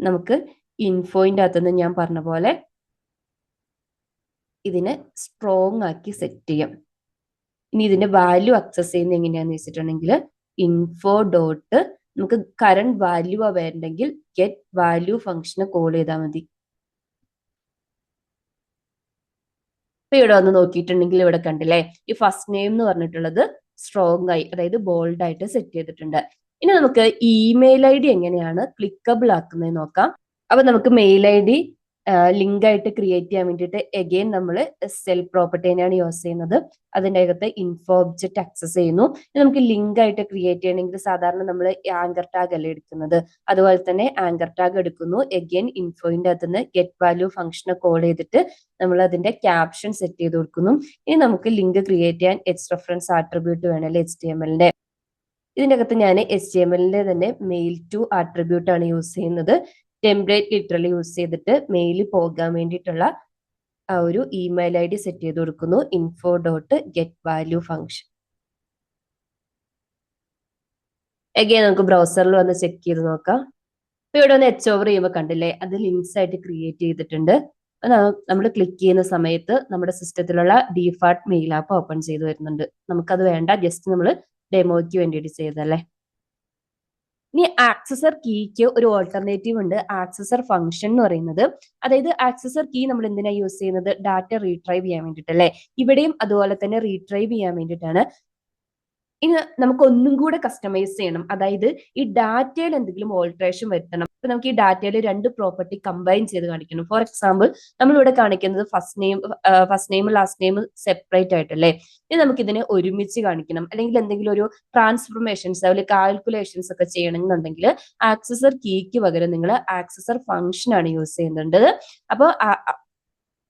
Speaker 1: നമുക്ക് ഇൻഫോയിന്റെ അകത്തുനിന്ന് ഞാൻ പറഞ്ഞ പോലെ ഇതിനെ സ്ട്രോങ് ആക്കി സെറ്റ് ചെയ്യാം. ഇനി ഇതിന്റെ വാല്യൂ അക്സസ് ചെയ്യുന്നത് എങ്ങനെയാന്ന് വെച്ചിട്ടുണ്ടെങ്കിൽ ഇൻഫോ ഡോട്ട് നമുക്ക് കറണ്ട് വാല്യൂ വേണ്ടെങ്കിൽ ഗെറ്റ് വാല്യൂ ഫംഗ്ഷനെ കോൾ ചെയ്താൽ മതി. ഇപ്പൊ ഇവിടെ വന്ന് നോക്കിയിട്ടുണ്ടെങ്കിൽ ഇവിടെ കണ്ടില്ലേ ഈ ഫസ്റ്റ് നെയിം എന്ന് പറഞ്ഞിട്ടുള്ളത് സ്ട്രോങ് ആയി, അതായത് ബോൾഡ് ആയിട്ട് സെറ്റ് ചെയ്തിട്ടുണ്ട്. ഇനി നമുക്ക് ഇമെയിൽ ID എങ്ങനെയാണ് ക്ലിക്കബിൾ ആക്കുന്നത് നോക്കാം. അപ്പൊ നമുക്ക് മെയിൽ ID ലിങ്ക് ആയിട്ട് ക്രിയേറ്റ് ചെയ്യാൻ വേണ്ടിയിട്ട് എഗെയിൻ നമ്മൾ സെൽ പ്രോപ്പർട്ടി തന്നെയാണ് യൂസ് ചെയ്യുന്നത്. അതിൻ്റെ അകത്ത് ഇൻഫോ ഒബ്ജക്റ്റ് ആക്സസ് ചെയ്യുന്നു. നമുക്ക് ലിങ്ക് ആയിട്ട് ക്രിയേറ്റ് ചെയ്യണമെങ്കിൽ സാധാരണ നമ്മൾ ആങ്കർ ടാഗ് അല്ലേ എടുക്കുന്നത്, അതുപോലെ തന്നെ ആങ്കർ ടാഗ് എടുക്കുന്നു. എഗെയിൻ ഇൻഫോയിന്റെ അകത്തുനിന്ന് ഗെറ്റ് വാല്യൂ ഫംഗ്ഷനെ കോൾ ചെയ്തിട്ട് നമ്മൾ അതിന്റെ ക്യാപ്ഷൻ സെറ്റ് ചെയ്ത് കൊടുക്കുന്നു. ഇനി നമുക്ക് ലിങ്ക് ക്രിയേറ്റ് ചെയ്യാൻ Href ആട്രിബ്യൂട്ട് വേണമല്ലോ HTML-ന്റെ. ഇതിൻ്റെ അകത്ത് ഞാൻ HTML-ന്റെ തന്നെ മെയിൽ ടു ആട്രിബ്യൂട്ട് ആണ് യൂസ് ചെയ്യുന്നത്. ടെംപ്ലേറ്റ് ലിറ്ററലി യൂസ് ചെയ്തിട്ട് മെയിൽ പോകാൻ വേണ്ടിയിട്ടുള്ള ആ ഒരു ഇമെയിൽ ID സെറ്റ് ചെയ്ത് കൊടുക്കുന്നു. Info dot get value function. Again നമുക്ക് ബ്രൗസറിൽ വന്ന് ചെക്ക് ചെയ്ത് നോക്കാം. ഇപ്പൊ ഇവിടെ ഒന്ന് എച്ച് ഓവർ ചെയ്യുമ്പോൾ കണ്ടില്ലേ അത് ലിങ്ക്സ് ആയിട്ട് ക്രിയേറ്റ് ചെയ്തിട്ടുണ്ട്. നമ്മൾ ക്ലിക്ക് ചെയ്യുന്ന സമയത്ത് നമ്മുടെ സിസ്റ്റത്തിലുള്ള ഡീഫാൾട്ട് മെയിൽ ആപ്പ് ഓപ്പൺ ചെയ്ത് വരുന്നുണ്ട്. നമുക്കത് വേണ്ട, ജസ്റ്റ് നമ്മൾ ഡെമോയ്ക്ക് വേണ്ടിയിട്ട് ചെയ്തല്ലേ. ഇനി ആക്സസർ കീക്ക് ഒരു ഓൾട്ടർനേറ്റീവ് ഉണ്ട്, ആക്സസർ ഫംഗ്ഷൻ എന്ന് പറയുന്നത്. അതായത് ആക്സസർ കീ നമ്മൾ എന്തിനാ യൂസ് ചെയ്യുന്നത്? ഡാറ്റ റീട്രൈവ് ചെയ്യാൻ വേണ്ടിയിട്ട് അല്ലേ. ഇവിടെയും അതുപോലെ തന്നെ റീട്രൈവ് ചെയ്യാൻ വേണ്ടിയിട്ടാണ്. ഇനി നമുക്ക് ഒന്നും കൂടെ കസ്റ്റമൈസ് ചെയ്യണം. അതായത് ഈ ഡാറ്റയിൽ എന്തെങ്കിലും ഓൾട്രേഷൻ വരുത്തണം. ഇപ്പൊ നമുക്ക് ഈ ഡാറ്റയിൽ രണ്ട് പ്രോപ്പർട്ടി കമ്പൈൻ ചെയ്ത് കാണിക്കണം. ഫോർ എക്സാമ്പിൾ നമ്മളിവിടെ കാണിക്കുന്നത് first name last name separate ആയിട്ടല്ലേ. ഇനി നമുക്ക് ഇതിനെ ഒരുമിച്ച് കാണിക്കണം. അല്ലെങ്കിൽ എന്തെങ്കിലും ഒരു ട്രാൻസ്ഫോർമേഷൻസ് അതുപോലെ കാൽക്കുലേഷൻസ് ഒക്കെ ചെയ്യണമെന്നുണ്ടെങ്കിൽ ആക്സസർ കീക്ക് പകരം നിങ്ങൾ ആക്സസർ ഫംഗ്ഷൻ ആണ് യൂസ് ചെയ്യുന്നുണ്ട്. അപ്പോൾ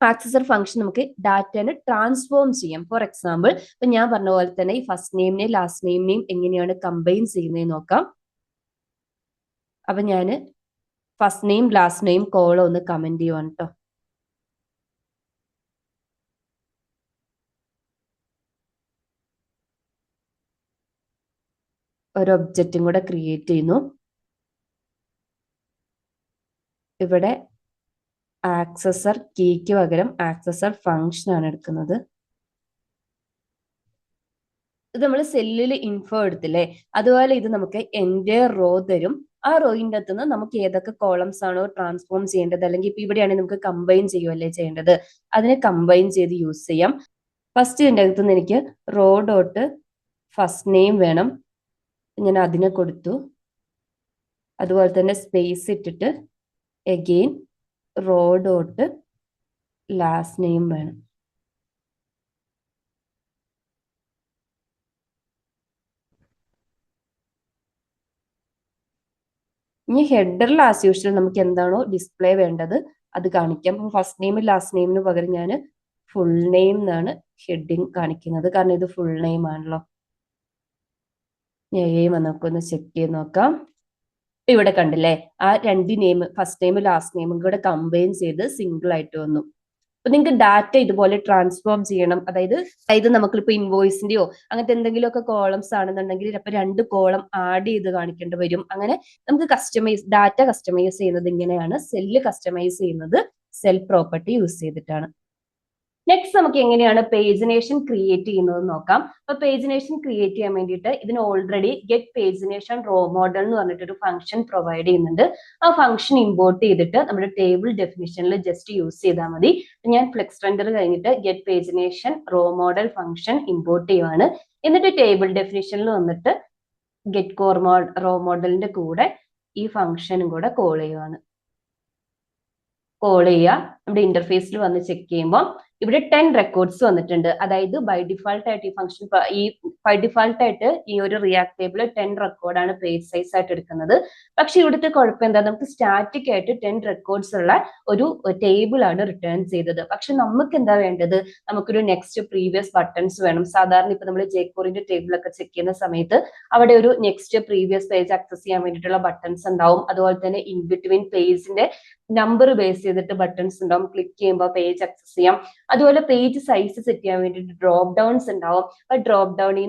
Speaker 1: ആക്സസർ ഫംഗ്ഷൻ നമുക്ക് ഡാറ്റനെ ട്രാൻസ്ഫോം ചെയ്യാം. ഫോർ എക്സാമ്പിൾ ഇപ്പൊ ഞാൻ പറഞ്ഞ പോലെ തന്നെ ഈ ഫസ്റ്റ് നെയിമിനെയും ലാസ്റ്റ് നെയിമിനെയും എങ്ങനെയാണ് കമ്പൈൻ ചെയ്യുന്നത് നോക്കാം. അപ്പൊ ഞാൻ first name last name column ഒന്ന് കമന്റ് ചെയ്യുവാണ് കേട്ടോ. ഒരു ഒബ്ജക്റ്റും കൂടെ ക്രിയേറ്റ് ചെയ്യുന്നു. ഇവിടെ ആക്സസർ കീക്ക് പകരം ആക്സസർ ഫംഗ്ഷൻ ആണ് എടുക്കുന്നത്. ഇത് നമ്മൾ സെല്ലിൽ ഇൻഫോ എടുത്തില്ലേ, അതുപോലെ ഇത് നമുക്ക് എൻ്റെ റോ തരും. ആ റോയിൻ്റെ അകത്ത് നിന്ന് നമുക്ക് ഏതൊക്കെ കോളംസ് ആണോ ട്രാൻസ്ഫോം ചെയ്യേണ്ടത്, അല്ലെങ്കിൽ ഇപ്പൊ ഇവിടെയാണെങ്കിൽ നമുക്ക് കമ്പൈൻ ചെയ്യുമല്ലേ ചെയ്യേണ്ടത്, അതിനെ കമ്പൈൻ ചെയ്ത് യൂസ് ചെയ്യാം. ഫസ്റ്റ് ഇതിൻ്റെ അകത്ത് നിന്ന് എനിക്ക് റോ ഡോട്ട് ഫസ്റ്റ് നെയിം വേണം, ഞാൻ അതിനെ കൊടുത്തു. അതുപോലെ തന്നെ സ്പേസ് ഇട്ടിട്ട് again row dot last name വേണം. ഇനി ഹെഡറിൽ ആസ് യൂഷ്വൽ നമുക്ക് എന്താണോ ഡിസ്പ്ലേ വേണ്ടത് അത് കാണിക്കാം. അപ്പം ഫസ്റ്റ് നെയിം ലാസ്റ്റ് നെയിമിന് പകരം ഞാൻ ഫുൾ നെയിം എന്നാണ് ഹെഡിങ് കാണിക്കുന്നത്, കാരണം ഇത് ഫുൾ നെയിം ആണല്ലോ. നമുക്കൊന്ന് ചെക്ക് ചെയ്ത് നോക്കാം. ഇവിടെ കണ്ടില്ലേ, ആ രണ്ട് നെയിം ഫസ്റ്റ് നെയിം ലാസ്റ്റ് നെയിമും കൂടെ കമ്പൈൻ ചെയ്ത് സിംഗിൾ ആയിട്ട് വന്നു. അപ്പൊ നിങ്ങൾക്ക് ഡാറ്റ ഇതുപോലെ ട്രാൻസ്ഫോം ചെയ്യണം. അതായത് നമുക്കിപ്പോ ഇൻവോയ്സിന്റെയോ അങ്ങനത്തെ എന്തെങ്കിലുമൊക്കെ കോളംസ് ആണെന്നുണ്ടെങ്കിൽ അപ്പൊ രണ്ട് കോളം ആഡ് ചെയ്ത് കാണിക്കേണ്ടി വരും. അങ്ങനെ നമുക്ക് ഡാറ്റ കസ്റ്റമൈസ് ചെയ്യുന്നത് ഇങ്ങനെയാണ്. സെല്ല് കസ്റ്റമൈസ് ചെയ്യുന്നത് സെൽ പ്രോപ്പർട്ടി യൂസ് ചെയ്തിട്ടാണ്. നെക്സ്റ്റ് നമുക്ക് എങ്ങനെയാണ് പേജിനേഷൻ ക്രിയേറ്റ് ചെയ്യുന്നത് നോക്കാം. അപ്പൊ പേജിനേഷൻ ക്രിയേറ്റ് ചെയ്യാൻ വേണ്ടിയിട്ട് ഇതിന് already get pagination row model എന്ന് പറഞ്ഞിട്ടൊരു ഫംഗ്ഷൻ പ്രൊവൈഡ് ചെയ്യുന്നുണ്ട്. ആ ഫംഗ്ഷൻ ഇമ്പോർട്ട് ചെയ്തിട്ട് നമ്മുടെ ടേബിൾ ഡെഫിനിഷനിൽ ജസ്റ്റ് യൂസ് ചെയ്താൽ മതി. ഞാൻ ഫ്ലെക്സ് റെൻഡർ കഴിഞ്ഞിട്ട് get pagination row model function import ചെയ്യുവാണ്. എന്നിട്ട് ടേബിൾ ഡെഫിനിഷനിൽ വന്നിട്ട് ഗെറ്റ് റോ മോഡലിന്റെ കൂടെ ഈ ഫംഗ്ഷനും കൂടെ കോൾ ചെയ്യുക. നമ്മുടെ ഇന്റർഫേസിൽ വന്ന് ചെക്ക് ചെയ്യുമ്പോൾ ഇവിടെ 10 റെക്കോർഡ്സ് വന്നിട്ടുണ്ട്. അതായത് ബൈ ഡിഫാൾട്ട് ആയിട്ട് ഈ ഒരു റിയാക്ട് ടേബിൾ 10 റെക്കോർഡാണ് പേജ് സൈസ് ആയിട്ട് എടുക്കുന്നത്. പക്ഷെ ഇവിടുത്തെ കുഴപ്പം എന്താ, നമുക്ക് സ്റ്റാറ്റിക് ആയിട്ട് 10 റെക്കോർഡ്സ് ഉള്ള ഒരു ടേബിൾ ആണ് റിട്ടേൺ ചെയ്തത്. പക്ഷെ നമുക്ക് എന്താ വേണ്ടത്, നമുക്കൊരു നെക്സ്റ്റ് പ്രീവിയസ് ബട്ടൺസ് വേണം. സാധാരണ ഇപ്പൊ നമ്മൾ ജേക്കോറിന്റെ ടേബിളൊക്കെ ചെക്ക് ചെയ്യുന്ന സമയത്ത് അവിടെ ഒരു നെക്സ്റ്റ് പ്രീവിയസ് പേജ് ആക്സസ് ചെയ്യാൻ വേണ്ടിയിട്ടുള്ള ബട്ടൺസ് ഉണ്ടാവും. അതുപോലെ തന്നെ ഇൻ ബിറ്റ്വീൻ പേജിന്റെ നമ്പർ ബേസ് ചെയ്തിട്ട് ബട്ടൺസ് ഉണ്ടാവും. ക്ലിക്ക് ചെയ്യുമ്പോൾ പേജ് ആക്സസ് ചെയ്യാം. അതുപോലെ പേജ് സൈസ് സെറ്റ് ചെയ്യാൻ വേണ്ടിയിട്ട് ഡ്രോപ്പ് ഡൗൺസ് ഉണ്ടാവും. അപ്പൊ ഡ്രോപ്പ് ഡൗണിൽ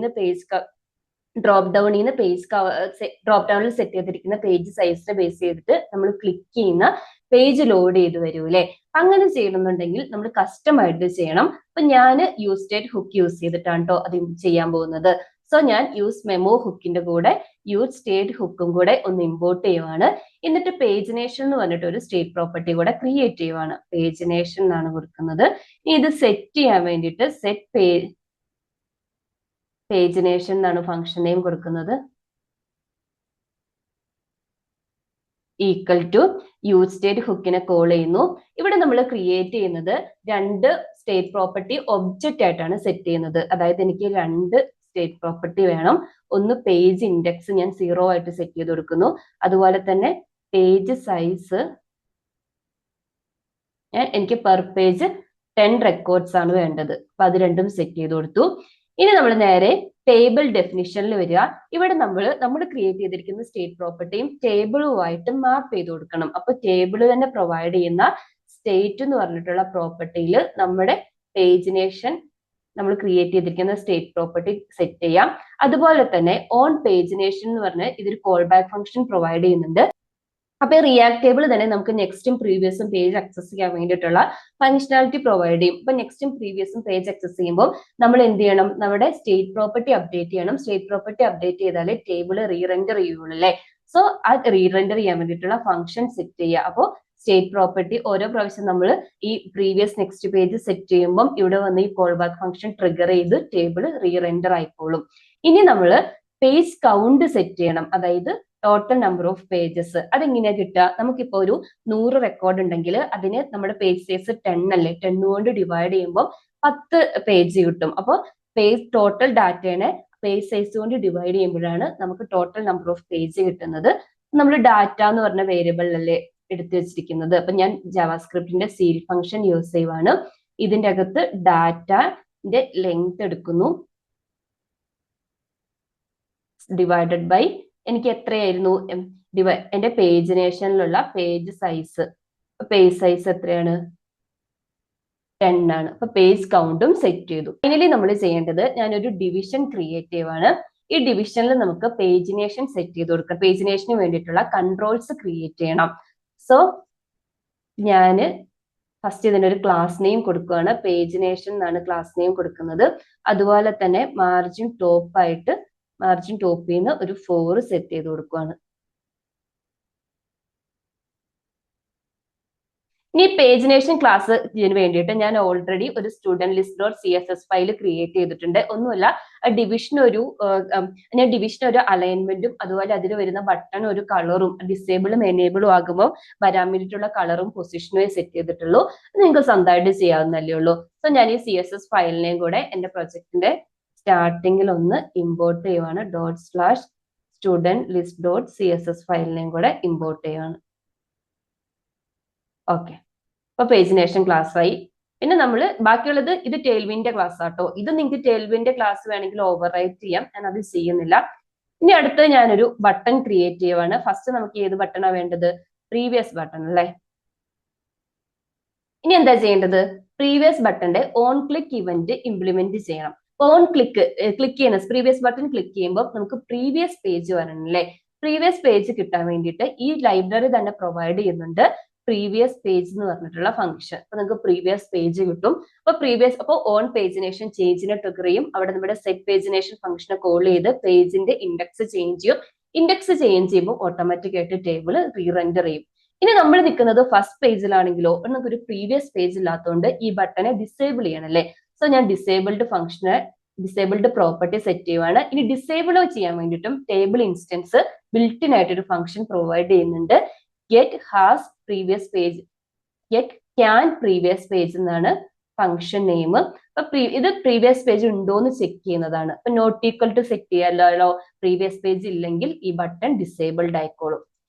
Speaker 1: സെറ്റ് ചെയ്തിരിക്കുന്ന പേജ് സൈസിനെ ബേസ് ചെയ്തിട്ട് നമ്മൾ ക്ലിക്ക് ചെയ്യുന്ന പേജ് ലോഡ് ചെയ്ത് വരൂല്ലേ. അങ്ങനെ ചെയ്യണമെന്നുണ്ടെങ്കിൽ നമ്മൾ കസ്റ്റം ആയിട്ട് ചെയ്യണം. അപ്പൊ ഞാൻ യൂസ് സ്റ്റേറ്റ് ഹുക്ക് യൂസ് ചെയ്തിട്ടാണ് കേട്ടോ അത് ചെയ്യാൻ പോകുന്നത്. സോ ഞാൻ യൂസ് മെമ്മോ ഹുക്കിന്റെ കൂടെ യൂസ് സ്റ്റേറ്റ് ഹുക്കും കൂടെ ഒന്ന് ഇമ്പോർട്ട് ചെയ്യുവാണ്. എന്നിട്ട് പേജിനേഷൻ എന്ന് പറഞ്ഞിട്ട് ഒരു സ്റ്റേറ്റ് പ്രോപ്പർട്ടി കൂടെ ക്രിയേറ്റ് ചെയ്യുവാണ്. പേജിനേഷൻ എന്നാണ് കൊടുക്കുന്നത്. ഇത് സെറ്റ് ചെയ്യാൻ വേണ്ടിയിട്ട് സെറ്റ് പേജിനേഷൻ എന്നാണ് ഫംഗ്ഷൻ നെയിം കൊടുക്കുന്നത്. ഈക്വൽ ടു യൂസ് സ്റ്റേറ്റ് ഹുക്കിനെ കോൾ ചെയ്യുന്നു. ഇവിടെ നമ്മൾ ക്രിയേറ്റ് ചെയ്യുന്നത് രണ്ട് സ്റ്റേറ്റ് പ്രോപ്പർട്ടി ഒബ്ജക്റ്റ് ആയിട്ടാണ് സെറ്റ് ചെയ്യുന്നത്. അതായത് എനിക്ക് രണ്ട് സ്റ്റേറ്റ് പ്രോപ്പർട്ടി വേണം. ഒന്ന് പേജ് ഇൻഡെക്സ് ഞാൻ 0 ആയിട്ട് സെറ്റ് ചെയ്ത് കൊടുക്കുന്നു. അതുപോലെ തന്നെ പേജ് സൈസ് എനിക്ക് പെർ പേജ് 10 റെക്കോർഡ്സ് ആണ് വേണ്ടത്. അപ്പൊ അത് രണ്ടും സെറ്റ് ചെയ്ത് കൊടുത്തു. ഇനി നമ്മൾ നേരെ ടേബിൾ ഡെഫിനിഷനിൽ വരിക. ഇവിടെ നമ്മൾ ക്രിയേറ്റ് ചെയ്തിരിക്കുന്ന സ്റ്റേറ്റ് പ്രോപ്പർട്ടിയും ടേബിളുമായിട്ട് മാപ്പ് ചെയ്ത് കൊടുക്കണം. അപ്പൊ ടേബിൾ തന്നെ പ്രൊവൈഡ് ചെയ്യുന്ന സ്റ്റേറ്റ് എന്ന് പറഞ്ഞിട്ടുള്ള പ്രോപ്പർട്ടിയിൽ നമ്മുടെ പേജിനേഷൻ നമ്മൾ ക്രിയേറ്റ് ചെയ്തിരിക്കുന്ന സ്റ്റേറ്റ് പ്രോപ്പർട്ടി സെറ്റ് ചെയ്യാം. അതുപോലെ തന്നെ ഓൺ പേജിനേഷൻ എന്ന് പറഞ്ഞ് ഇതൊരു കോൾ ബാക്ക് ഫംഗ്ഷൻ പ്രൊവൈഡ് ചെയ്യുന്നുണ്ട്. അപ്പൊ റിയാക്ട് ടേബിൾ തന്നെ നമുക്ക് നെക്സ്റ്റും പ്രീവിയസും പേജ് ആക്സസ് ചെയ്യാൻ വേണ്ടിയിട്ടുള്ള ഫംഗ്ഷനാലിറ്റി പ്രൊവൈഡ് ചെയ്യും. ഇപ്പൊ നെക്സ്റ്റും പ്രീവിയസും പേജ് ആക്സസ് ചെയ്യുമ്പോൾ നമ്മൾ എന്ത് ചെയ്യണം, നമ്മുടെ സ്റ്റേറ്റ് പ്രോപ്പർട്ടി അപ്ഡേറ്റ് ചെയ്യണം. സ്റ്റേറ്റ് പ്രോപ്പർട്ടി അപ്ഡേറ്റ് ചെയ്താലേ ടേബിൾ റീറെൻഡർ ചെയ്യുള്ളൂ അല്ലേ. സോ ആ റീറെൻഡർ ചെയ്യാൻ വേണ്ടിയിട്ടുള്ള ഫംഗ്ഷൻ സെറ്റ് ചെയ്യുക. അപ്പോൾ സ്റ്റേറ്റ് പ്രോപ്പർട്ടി ഓരോ പ്രാവശ്യം നമ്മൾ ഈ പ്രീവിയസ് നെക്സ്റ്റ് പേജ് സെറ്റ് ചെയ്യുമ്പോൾ ഇവിടെ വന്ന് ഈ കോൾ ബാക്ക് ഫംഗ്ഷൻ ട്രിഗർ ചെയ്ത് ടേബിൾ റീറെൻഡർ ആയിക്കോളും. ഇനി നമ്മൾ പേജ് കൗണ്ട് സെറ്റ് ചെയ്യണം, അതായത് ടോട്ടൽ നമ്പർ ഓഫ് പേജസ്. അതെങ്ങനെയാ കിട്ടുക? നമുക്കിപ്പോ ഒരു 100 റെക്കോർഡ് ഉണ്ടെങ്കിൽ അതിന് നമ്മുടെ പേജ് സൈസ് 10 അല്ലേ, 10 കൊണ്ട് ഡിവൈഡ് ചെയ്യുമ്പോൾ 10 പേജ് കിട്ടും. അപ്പോൾ പേജ് ടോട്ടൽ ഡാറ്റേനെ പേജ് സൈസ് കൊണ്ട് ഡിവൈഡ് ചെയ്യുമ്പോഴാണ് നമുക്ക് ടോട്ടൽ നമ്പർ ഓഫ് പേജ് കിട്ടുന്നത്. നമ്മൾ ഡാറ്റ എന്ന് പറഞ്ഞ വേരിയബിളിലല്ലേ എടുത്തു വെച്ചിരിക്കുന്നത്. അപ്പൊ ഞാൻ ജാവാസ്ക്രിപ്റ്റിന്റെ സീൽ ഫംഗ്ഷൻ യൂസ് ചെയ്യുവാണ്. ഇതിന്റെ അകത്ത് ഡാറ്റന്റെ ലെങ്ത് എടുക്കുന്നു, ഡിവൈഡഡ് ബൈ എനിക്ക് എത്രയായിരുന്നു എന്റെ പേജിനേഷനിലുള്ള പേജ് സൈസ് എത്രയാണ്? 10 ആണ്. അപ്പൊ പേജ് കൗണ്ടും സെറ്റ് ചെയ്തു. ഫൈനലി നമ്മൾ ചെയ്യേണ്ടത്, ഞാനൊരു ഡിവിഷൻ ക്രിയേറ്റ് ചെയ്യുവാണ്. ഈ ഡിവിഷനിൽ നമുക്ക് പേജിനേഷൻ സെറ്റ് ചെയ്ത് കൊടുക്കാം. പേജിനേഷന് വേണ്ടിയിട്ടുള്ള കൺട്രോൾസ് ക്രിയേറ്റ് ചെയ്യണം. സോ ഞാന് ഫസ്റ്റ് ഇതിനൊരു ക്ലാസ് നെയിം കൊടുക്കുകയാണ്. പേജിനേഷൻ എന്നാണ് ക്ലാസ് നെയിം കൊടുക്കുന്നത്. അതുപോലെ തന്നെ മാർജിൻ ടോപ്പിൽ നിന്ന് ഒരു 4 സെറ്റ് ചെയ്ത് കൊടുക്കുകയാണ്. ഇനി പേജിനേഷൻ ക്ലാസ് ഇതിന് വേണ്ടിയിട്ട് ഞാൻ ഓൾറെഡി ഒരു student list dot CSS file create ചെയ്തിട്ടുണ്ട്. ഒന്നുമില്ല, ഡിവിഷൻ ഒരു അലൈൻമെന്റും അതുപോലെ അതിൽ വരുന്ന ബട്ടൺ ഒരു കളറും ഡിസേബിളും എനേബിളും ആകുമ്പോൾ വരാൻ വേണ്ടിയിട്ടുള്ള കളറും പൊസിഷനുമേ സെറ്റ് ചെയ്തിട്ടുള്ളൂ. നിങ്ങൾക്ക് സ്വന്തമായിട്ട് ചെയ്യാവുന്നല്ലേ ഉള്ളൂ. സോ ഞാൻ ഈ CSS ഫയലിനെയും കൂടെ എന്റെ പ്രൊജക്ടിന്റെ സ്റ്റാർട്ടിങ്ങിൽ ഒന്ന് ഇമ്പോർട്ട് ചെയ്യുവാണ്. .student_list.css ഫയലിനെയും കൂടെ ഇമ്പോർട്ട് ചെയ്യുവാണ്. ഓക്കെ, അപ്പൊ പേജിനേഷൻ ക്ലാസ് ആയി. പിന്നെ നമ്മൾ ബാക്കിയുള്ളത് ഇത് ടെയിൽവിന്റെ ക്ലാസ് ആട്ടോ. ഇത് നിങ്ങൾക്ക് ടെയിൽവിന്റെ ക്ലാസ് വേണമെങ്കിൽ ഓവർ റൈറ്റ് ചെയ്യാം, ഞാൻ അത് ചെയ്യുന്നില്ല. ഇനി അടുത്ത് ഞാനൊരു ബട്ടൺ ക്രിയേറ്റ് ചെയ്യുവാണ്. ഫസ്റ്റ് നമുക്ക് ഏത് ബട്ടണാ വേണ്ടത്? പ്രീവിയസ് ബട്ടൺ അല്ലേ. ഇനി എന്താ ചെയ്യേണ്ടത്? പ്രീവിയസ് ബട്ടന്റെ ഓൺ ക്ലിക്ക് ഇവന്റ് ഇംപ്ലിമെന്റ് ചെയ്യണം. ഓൺ ക്ലിക്ക് ചെയ്യുന്ന പ്രീവിയസ് ബട്ടൺ ക്ലിക്ക് ചെയ്യുമ്പോൾ നമുക്ക് പ്രീവിയസ് പേജ് വരണം അല്ലേ. പ്രീവിയസ് പേജ് കിട്ടാൻ വേണ്ടിയിട്ട് ഈ ലൈബ്രറി തന്നെ പ്രൊവൈഡ് ചെയ്യുന്നുണ്ട് പ്രീവിയസ് പേജ് എന്ന് പറഞ്ഞിട്ടുള്ള ഫംഗ്ഷൻ. അപ്പൊ നിങ്ങൾക്ക് പ്രീവിയസ് പേജ് കിട്ടും. അപ്പോൾ ഓൺ പേജിനേഷൻ ചേഞ്ചിനെ ട്രിഗർ ചെയ്യും. അവിടെ നമ്മുടെ സെറ്റ് പേജിനേഷൻ ഫംഗ്ഷനെ കോൾ ചെയ്ത് പേജിന്റെ ഇൻഡെക്സ് ചേഞ്ച് ചെയ്യും. ഇൻഡെക്സ് ചേഞ്ച് ചെയ്യുമ്പോൾ ഓട്ടോമാറ്റിക് ആയിട്ട് ടേബിൾ റീറെൻഡർ ചെയ്യും. ഇനി നമ്മൾ നിൽക്കുന്നത് ഫസ്റ്റ് പേജിലാണെങ്കിലോ നമുക്ക് ഒരു പ്രീവിയസ് പേജ് ഇല്ലാത്തതുകൊണ്ട് ഈ ബട്ടനെ ഡിസേബിൾ ചെയ്യണം അല്ലേ. സോ ഞാൻ ഡിസേബിൾഡ് പ്രോപ്പർട്ടി സെറ്റ് ചെയ്യുവാണ്. ഇനി ഡിസേബിൾ ചെയ്യാൻ വേണ്ടിയിട്ടും ടേബിൾ ഇൻസ്റ്റൻസ് ബിൽറ്റിൻ ആയിട്ട് ഒരു ഫംഗ്ഷൻ പ്രൊവൈഡ് ചെയ്യുന്നുണ്ട്. get can previous page എന്നാണ് ഫംഗ്ഷൻ നെയിം. അപ്പൊ ഇത് പ്രീവിയസ് പേജ് ഉണ്ടോ എന്ന് ചെക്ക് ചെയ്യുന്നതാണ്. അപ്പൊ നോട്ട് ഈക്വൽ ടു സെറ്റ് ചെയ്യാലോ. പ്രീവിയസ് പേജ് ഇല്ലെങ്കിൽ ഈ ബട്ടൺ ഡിസേബിൾഡ് ആയിക്കോളും.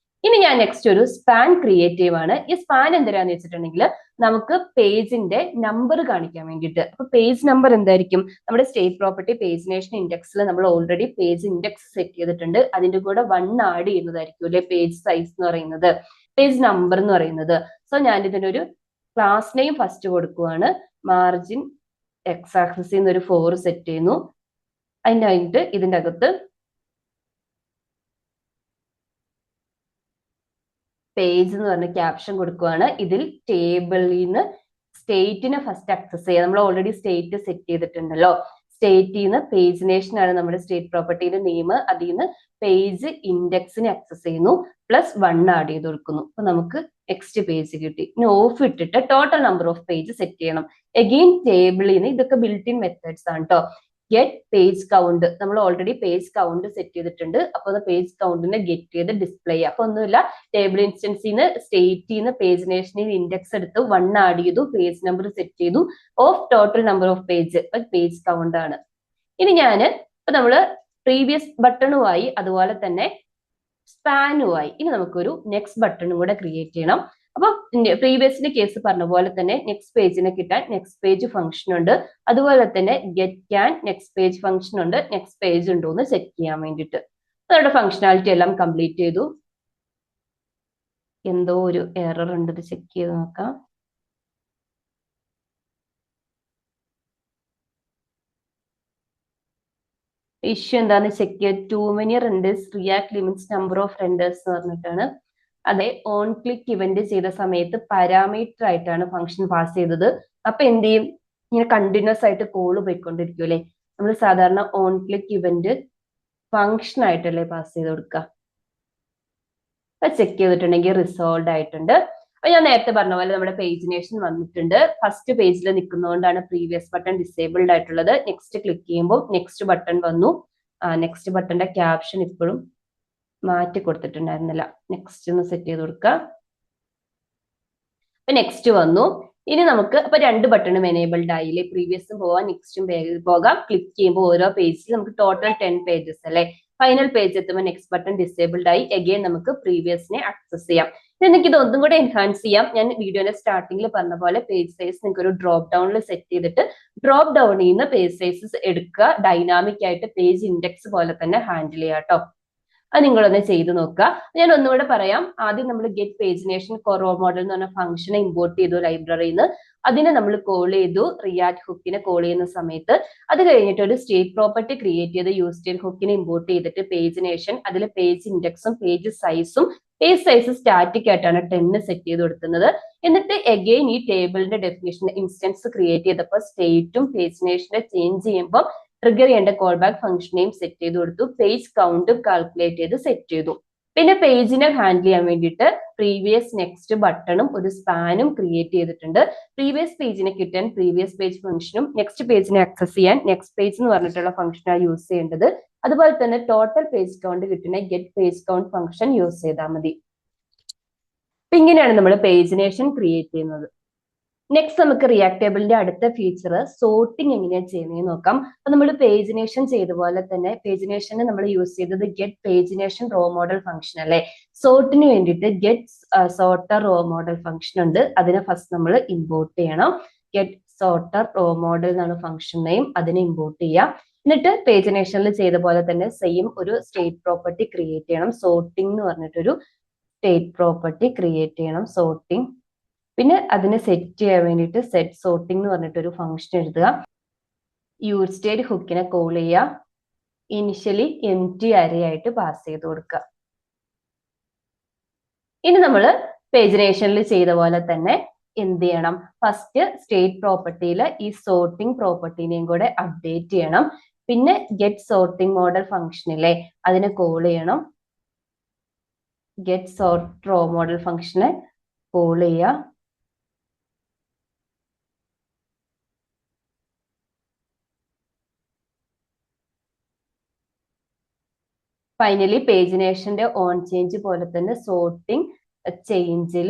Speaker 1: ഇനി ഞാൻ നെക്സ്റ്റ് ഒരു സ്പാൻ ക്രിയേറ്റ് ചെയ്യുവാണ്. ഈ സ്പാൻ എന്തിനാന്ന് വെച്ചിട്ടുണ്ടെങ്കിൽ നമുക്ക് പേജിന്റെ നമ്പർ കാണിക്കാൻ വേണ്ടിയിട്ട്. അപ്പൊ പേജ് നമ്പർ എന്തായിരിക്കും? നമ്മുടെ സ്റ്റേറ്റ് പ്രോപ്പർട്ടി പേജിനേഷൻ ഇൻഡെക്സിൽ നമ്മൾ ഓൾറെഡി പേജ് ഇൻഡെക്സ് സെറ്റ് ചെയ്തിട്ടുണ്ട്. അതിന്റെ കൂടെ 1 ആഡ് ചെയ്യുന്നതായിരിക്കും അല്ലെ പേജ് സൈസ് എന്ന് പറയുന്നത്, പേജ് നമ്പർ എന്ന് പറയുന്നത്. സോ ഞാൻ ഇതിനൊരു ക്ലാസ് നെയിം ഫസ്റ്റ് കൊടുക്കുവാണ്. മാർജിൻ എക്സ് ആക്സിസിൽ നിന്ന് ഒരു 4 സെറ്റ് ചെയ്യുന്നു. അതിനായിട്ട് ഇതിന്റെ അകത്ത് പേജ് എന്ന് പറഞ്ഞ ക്യാപ്ഷൻ കൊടുക്കുവാണ്. ഇതിൽ ടേബിളിൽ നിന്ന് സ്റ്റേറ്റിനെ ഫസ്റ്റ് ആക്സസ് ചെയ്യുക. നമ്മൾ ഓൾറെഡി സ്റ്റേറ്റ് സെറ്റ് ചെയ്തിട്ടുണ്ടല്ലോ. സ്റ്റേറ്റിൽ നിന്ന് പേജിനേഷൻ ആണ് നമ്മുടെ സ്റ്റേറ്റ് പ്രോപ്പർട്ടിയുടെ നെയിം. അതിൽ നിന്ന് പേജ് ഇൻഡെക്സിനെ ആക്സസ് ചെയ്യുന്നു, +1 ആഡ് ചെയ്ത് കൊടുക്കുന്നു. അപ്പൊ നമുക്ക് നെക്സ്റ്റ് പേജ് കിട്ടി. ഇനി ഓഫ് ഇട്ടിട്ട് total number of page set ചെയ്യണം. എഗെയിൻ ടേബിളിൽ നിന്ന്, ഇതൊക്കെ ബിൽറ്റ് ഇൻ മെത്തേഡ്സ് ആണ് കേട്ടോ. ഗെറ്റ് പേജ് കൗണ്ട്, നമ്മൾ ഓൾറെഡി പേജ് കൗണ്ട് സെറ്റ് ചെയ്തിട്ടുണ്ട്. അപ്പൊ പേജ് കൗണ്ടിനെ ഗെറ്റ് ചെയ്ത് ഡിസ്പ്ലേ ചെയ്യുക. അപ്പൊ ഒന്നുമില്ല, ടേബിൾ ഇൻസ്റ്റൻസിൽ നിന്ന് സ്റ്റേറ്റിൽ നിന്ന് പേജിനേഷനിൽ ഇൻഡെക്സ് എടുത്ത് 1 ആഡ് ചെയ്തു, പേജ് നമ്പർ സെറ്റ് ചെയ്തു. Of total number of page count ആണ്. ഇനി ഇപ്പൊ നമ്മള് പ്രീവിയസ് ബട്ടണുമായി അതുപോലെ തന്നെ സ്പാനുമായി ഇനി നമുക്കൊരു നെക്സ്റ്റ് ബട്ടണും കൂടെ ക്രിയേറ്റ് ചെയ്യണം. അപ്പൊ പ്രീവിയസിന്റെ കേസ് പറഞ്ഞ പോലെ തന്നെ നെക്സ്റ്റ് പേജിനെ കിട്ടാൻ നെക്സ്റ്റ് പേജ് ഫംഗ്ഷൻ ഉണ്ട്. അതുപോലെ തന്നെ get can next page function ഉണ്ട്. നെക്സ്റ്റ് പേജ് ഉണ്ടോ എന്ന് ചെക്ക് ചെയ്യാൻ വേണ്ടിയിട്ട്. നമ്മുടെ ഫംഗ്ഷനാലിറ്റി എല്ലാം കംപ്ലീറ്റ് ചെയ്തു. എന്തോ ഒരു എറർ ഉണ്ട്, ഇത് ചെക്ക് ചെയ്ത് നോക്കാം. ഇഷ്യൂ എന്താന്ന് ചെക്ക് ചെയ്യാൻ too many renders React limits number of renders എന്ന് പറഞ്ഞിട്ടാണ്. അതെ, ഓൺ ക്ലിക്ക് ഇവന്റ് ചെയ്ത സമയത്ത് പാരാമീറ്റർ ആയിട്ടാണ് ഫംഗ്ഷൻ പാസ് ചെയ്തത്. അപ്പൊ എന്ത് ചെയ്യും? ഇങ്ങനെ കണ്ടിന്യൂസ് ആയിട്ട് കോള് പോയിക്കൊണ്ടിരിക്കും അല്ലെ. നമ്മൾ സാധാരണ ഓൺ ക്ലിക്ക് ഇവന്റ് ഫംഗ്ഷൻ ആയിട്ടല്ലേ പാസ് ചെയ്ത് കൊടുക്കുക. അപ്പൊ ചെക്ക് ചെയ്തിട്ടുണ്ടെങ്കിൽ റിസോൾവ് ആയിട്ടുണ്ട്. അപ്പൊ ഞാൻ നേരത്തെ പറഞ്ഞ പോലെ നമ്മുടെ പേജിനേഷൻ വന്നിട്ടുണ്ട്. ഫസ്റ്റ് പേജിൽ നിൽക്കുന്നതുകൊണ്ടാണ് പ്രീവിയസ് ബട്ടൺ ഡിസേബിൾഡ് ആയിട്ടുള്ളത്. നെക്സ്റ്റ് ക്ലിക്ക് ചെയ്യുമ്പോൾ നെക്സ്റ്റ് ബട്ടൺ വന്നു. നെക്സ്റ്റ് ബട്ടന്റെ ക്യാപ്ഷൻ ഇപ്പോഴും മാറ്റി കൊടുത്തിട്ടുണ്ടായിരുന്നില്ല. നെക്സ്റ്റ് ഒന്ന് സെറ്റ് ചെയ്ത് കൊടുക്കുക. അപ്പൊ നെക്സ്റ്റ് വന്നു. ഇനി നമുക്ക് അപ്പൊ 2 ബട്ടണും എനേബിൾഡ് ആയില്ലേ, പ്രീവിയസും പോവാം നെക്സ്റ്റും പോകാം. ക്ലിക്ക് ചെയ്യുമ്പോൾ ഓരോ പേജിൽ നമുക്ക് ടോട്ടൽ 10 പേജസ് അല്ലെ. ഫൈനൽ പേജ് എത്തുമ്പോൾ നെക്സ്റ്റ് ബട്ടൺ ഡിസേബിൾഡ് ആയി. അഗെയിൻ നമുക്ക് പ്രീവിയസിനെ ആക്സസ് ചെയ്യാം. എനിക്ക് ഇത് ഒന്നും കൂടെ എൻഹാൻസ് ചെയ്യാം. ഞാൻ വീഡിയോയുടെ സ്റ്റാർട്ടിങ്ങിൽ പറഞ്ഞ പോലെ പേജ് സൈസ് നിങ്ങൾക്ക് ഒരു ഡ്രോപ്പ് ഡൗണിൽ സെറ്റ് ചെയ്തിട്ട് ഡ്രോപ്പ് ഡൗണിൽ നിന്ന് പേജ് സൈസസ് എടുക്കുക. ഡൈനാമിക് ആയിട്ട് പേജ് ഇൻഡെക്സ് പോലെ തന്നെ ഹാൻഡിൽ ചെയ്യാം കേട്ടോ. അത് നിങ്ങളൊന്ന് ചെയ്ത് നോക്കുക. ഞാൻ ഒന്നുകൂടെ പറയാം. ആദ്യം നമ്മൾ ഗെറ്റ് പേജിനേഷൻ റോ മോഡൽ എന്ന് പറഞ്ഞ ഫംഗ്ഷനെ ഇമ്പോർട്ട് ചെയ്തു ലൈബ്രറിയിൽ നിന്ന്. അതിനെ നമ്മൾ കോൾ ചെയ്തു റിയാക്ട് ഹുക്കിനെ കോൾ ചെയ്യുന്ന സമയത്ത്. അത് കഴിഞ്ഞിട്ട് ഒരു സ്റ്റേറ്റ് പ്രോപ്പർട്ടി ക്രിയേറ്റ് ചെയ്ത് യൂസ് സ്റ്റേറ്റ് ഹുക്കിനെ ഇമ്പോർട്ട് ചെയ്തിട്ട് പേജിനേഷൻ, അതിൽ പേജ് ഇൻഡെക്സും പേജ് സൈസും, പേജ് സൈസ് സ്റ്റാറ്റിക് ആയിട്ടാണ് 10 സെറ്റ് ചെയ്ത് കൊടുക്കുന്നത്. എന്നിട്ട് അഗെയിൻ ഈ ടേബിളിന്റെ ഡെഫിനിഷൻ ഇൻസ്റ്റൻസ് ക്രിയേറ്റ് ചെയ്തപ്പോൾ സ്റ്റേറ്റും പേജിനേഷനെ ചേഞ്ച് ചെയ്യുമ്പോൾ ട്രിഗർ ചെയ്യേണ്ട കോൾ ബാക്ക് ഫംഗ്ഷനെയും സെറ്റ് ചെയ്ത് കൊടുത്തു. പേജ് കൗണ്ടും കാൽക്കുലേറ്റ് ചെയ്ത് സെറ്റ് ചെയ്തു. പിന്നെ പേജിനെ ഹാൻഡിൽ ചെയ്യാൻ വേണ്ടിയിട്ട് പ്രീവിയസ് നെക്സ്റ്റ് ബട്ടണും ഒരു സ്പാനും ക്രിയേറ്റ് ചെയ്തിട്ടുണ്ട്. പ്രീവിയസ് പേജിനെ കിട്ടാൻ പ്രീവിയസ് പേജ് ഫംഗ്ഷനും നെക്സ്റ്റ് പേജിനെ ആക്സസ് ചെയ്യാൻ നെക്സ്റ്റ് പേജ് എന്ന് പറഞ്ഞിട്ടുള്ള ഫംഗ്ഷനാണ് യൂസ് ചെയ്യേണ്ടത്. അതുപോലെ തന്നെ ടോട്ടൽ പേജ് കൗണ്ട് കിട്ടുന്ന get page count function use ചെയ്താൽ മതി. അപ്പൊ ഇങ്ങനെയാണ് നമ്മൾ പേജിനേഷൻ ക്രിയേറ്റ് ചെയ്യുന്നത്. നെക്സ്റ്റ് നമുക്ക് റിയാക്ട് ടേബിളിന്റെ അടുത്ത ഫീച്ചർ സോർട്ടിങ് എങ്ങനെയാണ് ചെയ്യുന്നത് നോക്കാം. അപ്പൊ നമ്മൾ പേജിനേഷൻ ചെയ്ത പോലെ തന്നെ പേജിനേഷന് നമ്മൾ യൂസ് ചെയ്തത് get pagination row model function അല്ലെ. സോർട്ടിന് വേണ്ടിയിട്ട് get sorter row model function ഉണ്ട്. അതിനെ ഫസ്റ്റ് നമ്മൾ ഇമ്പോർട്ട് ചെയ്യണം. ഗെറ്റ് സോർട്ടർ റോ മോഡൽ എന്നാണ് ഫംഗ്ഷൻ നെയിം. അതിനെ ഇമ്പോർട്ട് ചെയ്യാം. എന്നിട്ട് പേജിനേഷനിൽ ചെയ്ത പോലെ തന്നെ സെയിം ഒരു സ്റ്റേറ്റ് പ്രോപ്പർട്ടി ക്രിയേറ്റ് ചെയ്യണം. സോർട്ടിംഗ് എന്ന് പറഞ്ഞിട്ടൊരു സ്റ്റേറ്റ് പ്രോപ്പർട്ടി ക്രിയേറ്റ് ചെയ്യണം. സോർട്ടിംഗ്. പിന്നെ അതിനെ സെറ്റ് ചെയ്യാൻ വേണ്ടിയിട്ട് സെറ്റ് സോർട്ടിംഗ് എന്ന് പറഞ്ഞിട്ടൊരു ഫംഗ്ഷൻ എഴുതുക. യൂസ് സ്റ്റേറ്റ് ഹുക്കിനെ കോൾ ചെയ്യുക. ഇനിഷ്യലി എംപ്റ്റി അറേ ആയിട്ട് പാസ് ചെയ്ത് കൊടുക്കുക. ഇനി നമ്മൾ പേജിനേഷനിൽ ചെയ്ത പോലെ തന്നെ എന്ത് ചെയ്യണം? ഫസ്റ്റ് സ്റ്റേറ്റ് പ്രോപ്പർട്ടിയിൽ ഈ സോർട്ടിംഗ് പ്രോപ്പർട്ടിനെയും കൂടെ അപ്ഡേറ്റ് ചെയ്യണം. പിന്നെ ഗെറ്റ് സോർട്ടിംഗ് മോഡൽ ഫംഗ്ഷനിലെ അതിനെ കോൾ ചെയ്യണം. ഗെറ്റ് സോർട്ട് റോ മോഡൽ ഫംഗ്ഷനെ കോൾ ചെയ്യുക. ഫൈനലി പേജിനേഷന്റെ ഓൺ ചേഞ്ച് പോലെ തന്നെ സോർട്ടിംഗ് ചേഞ്ചിൽ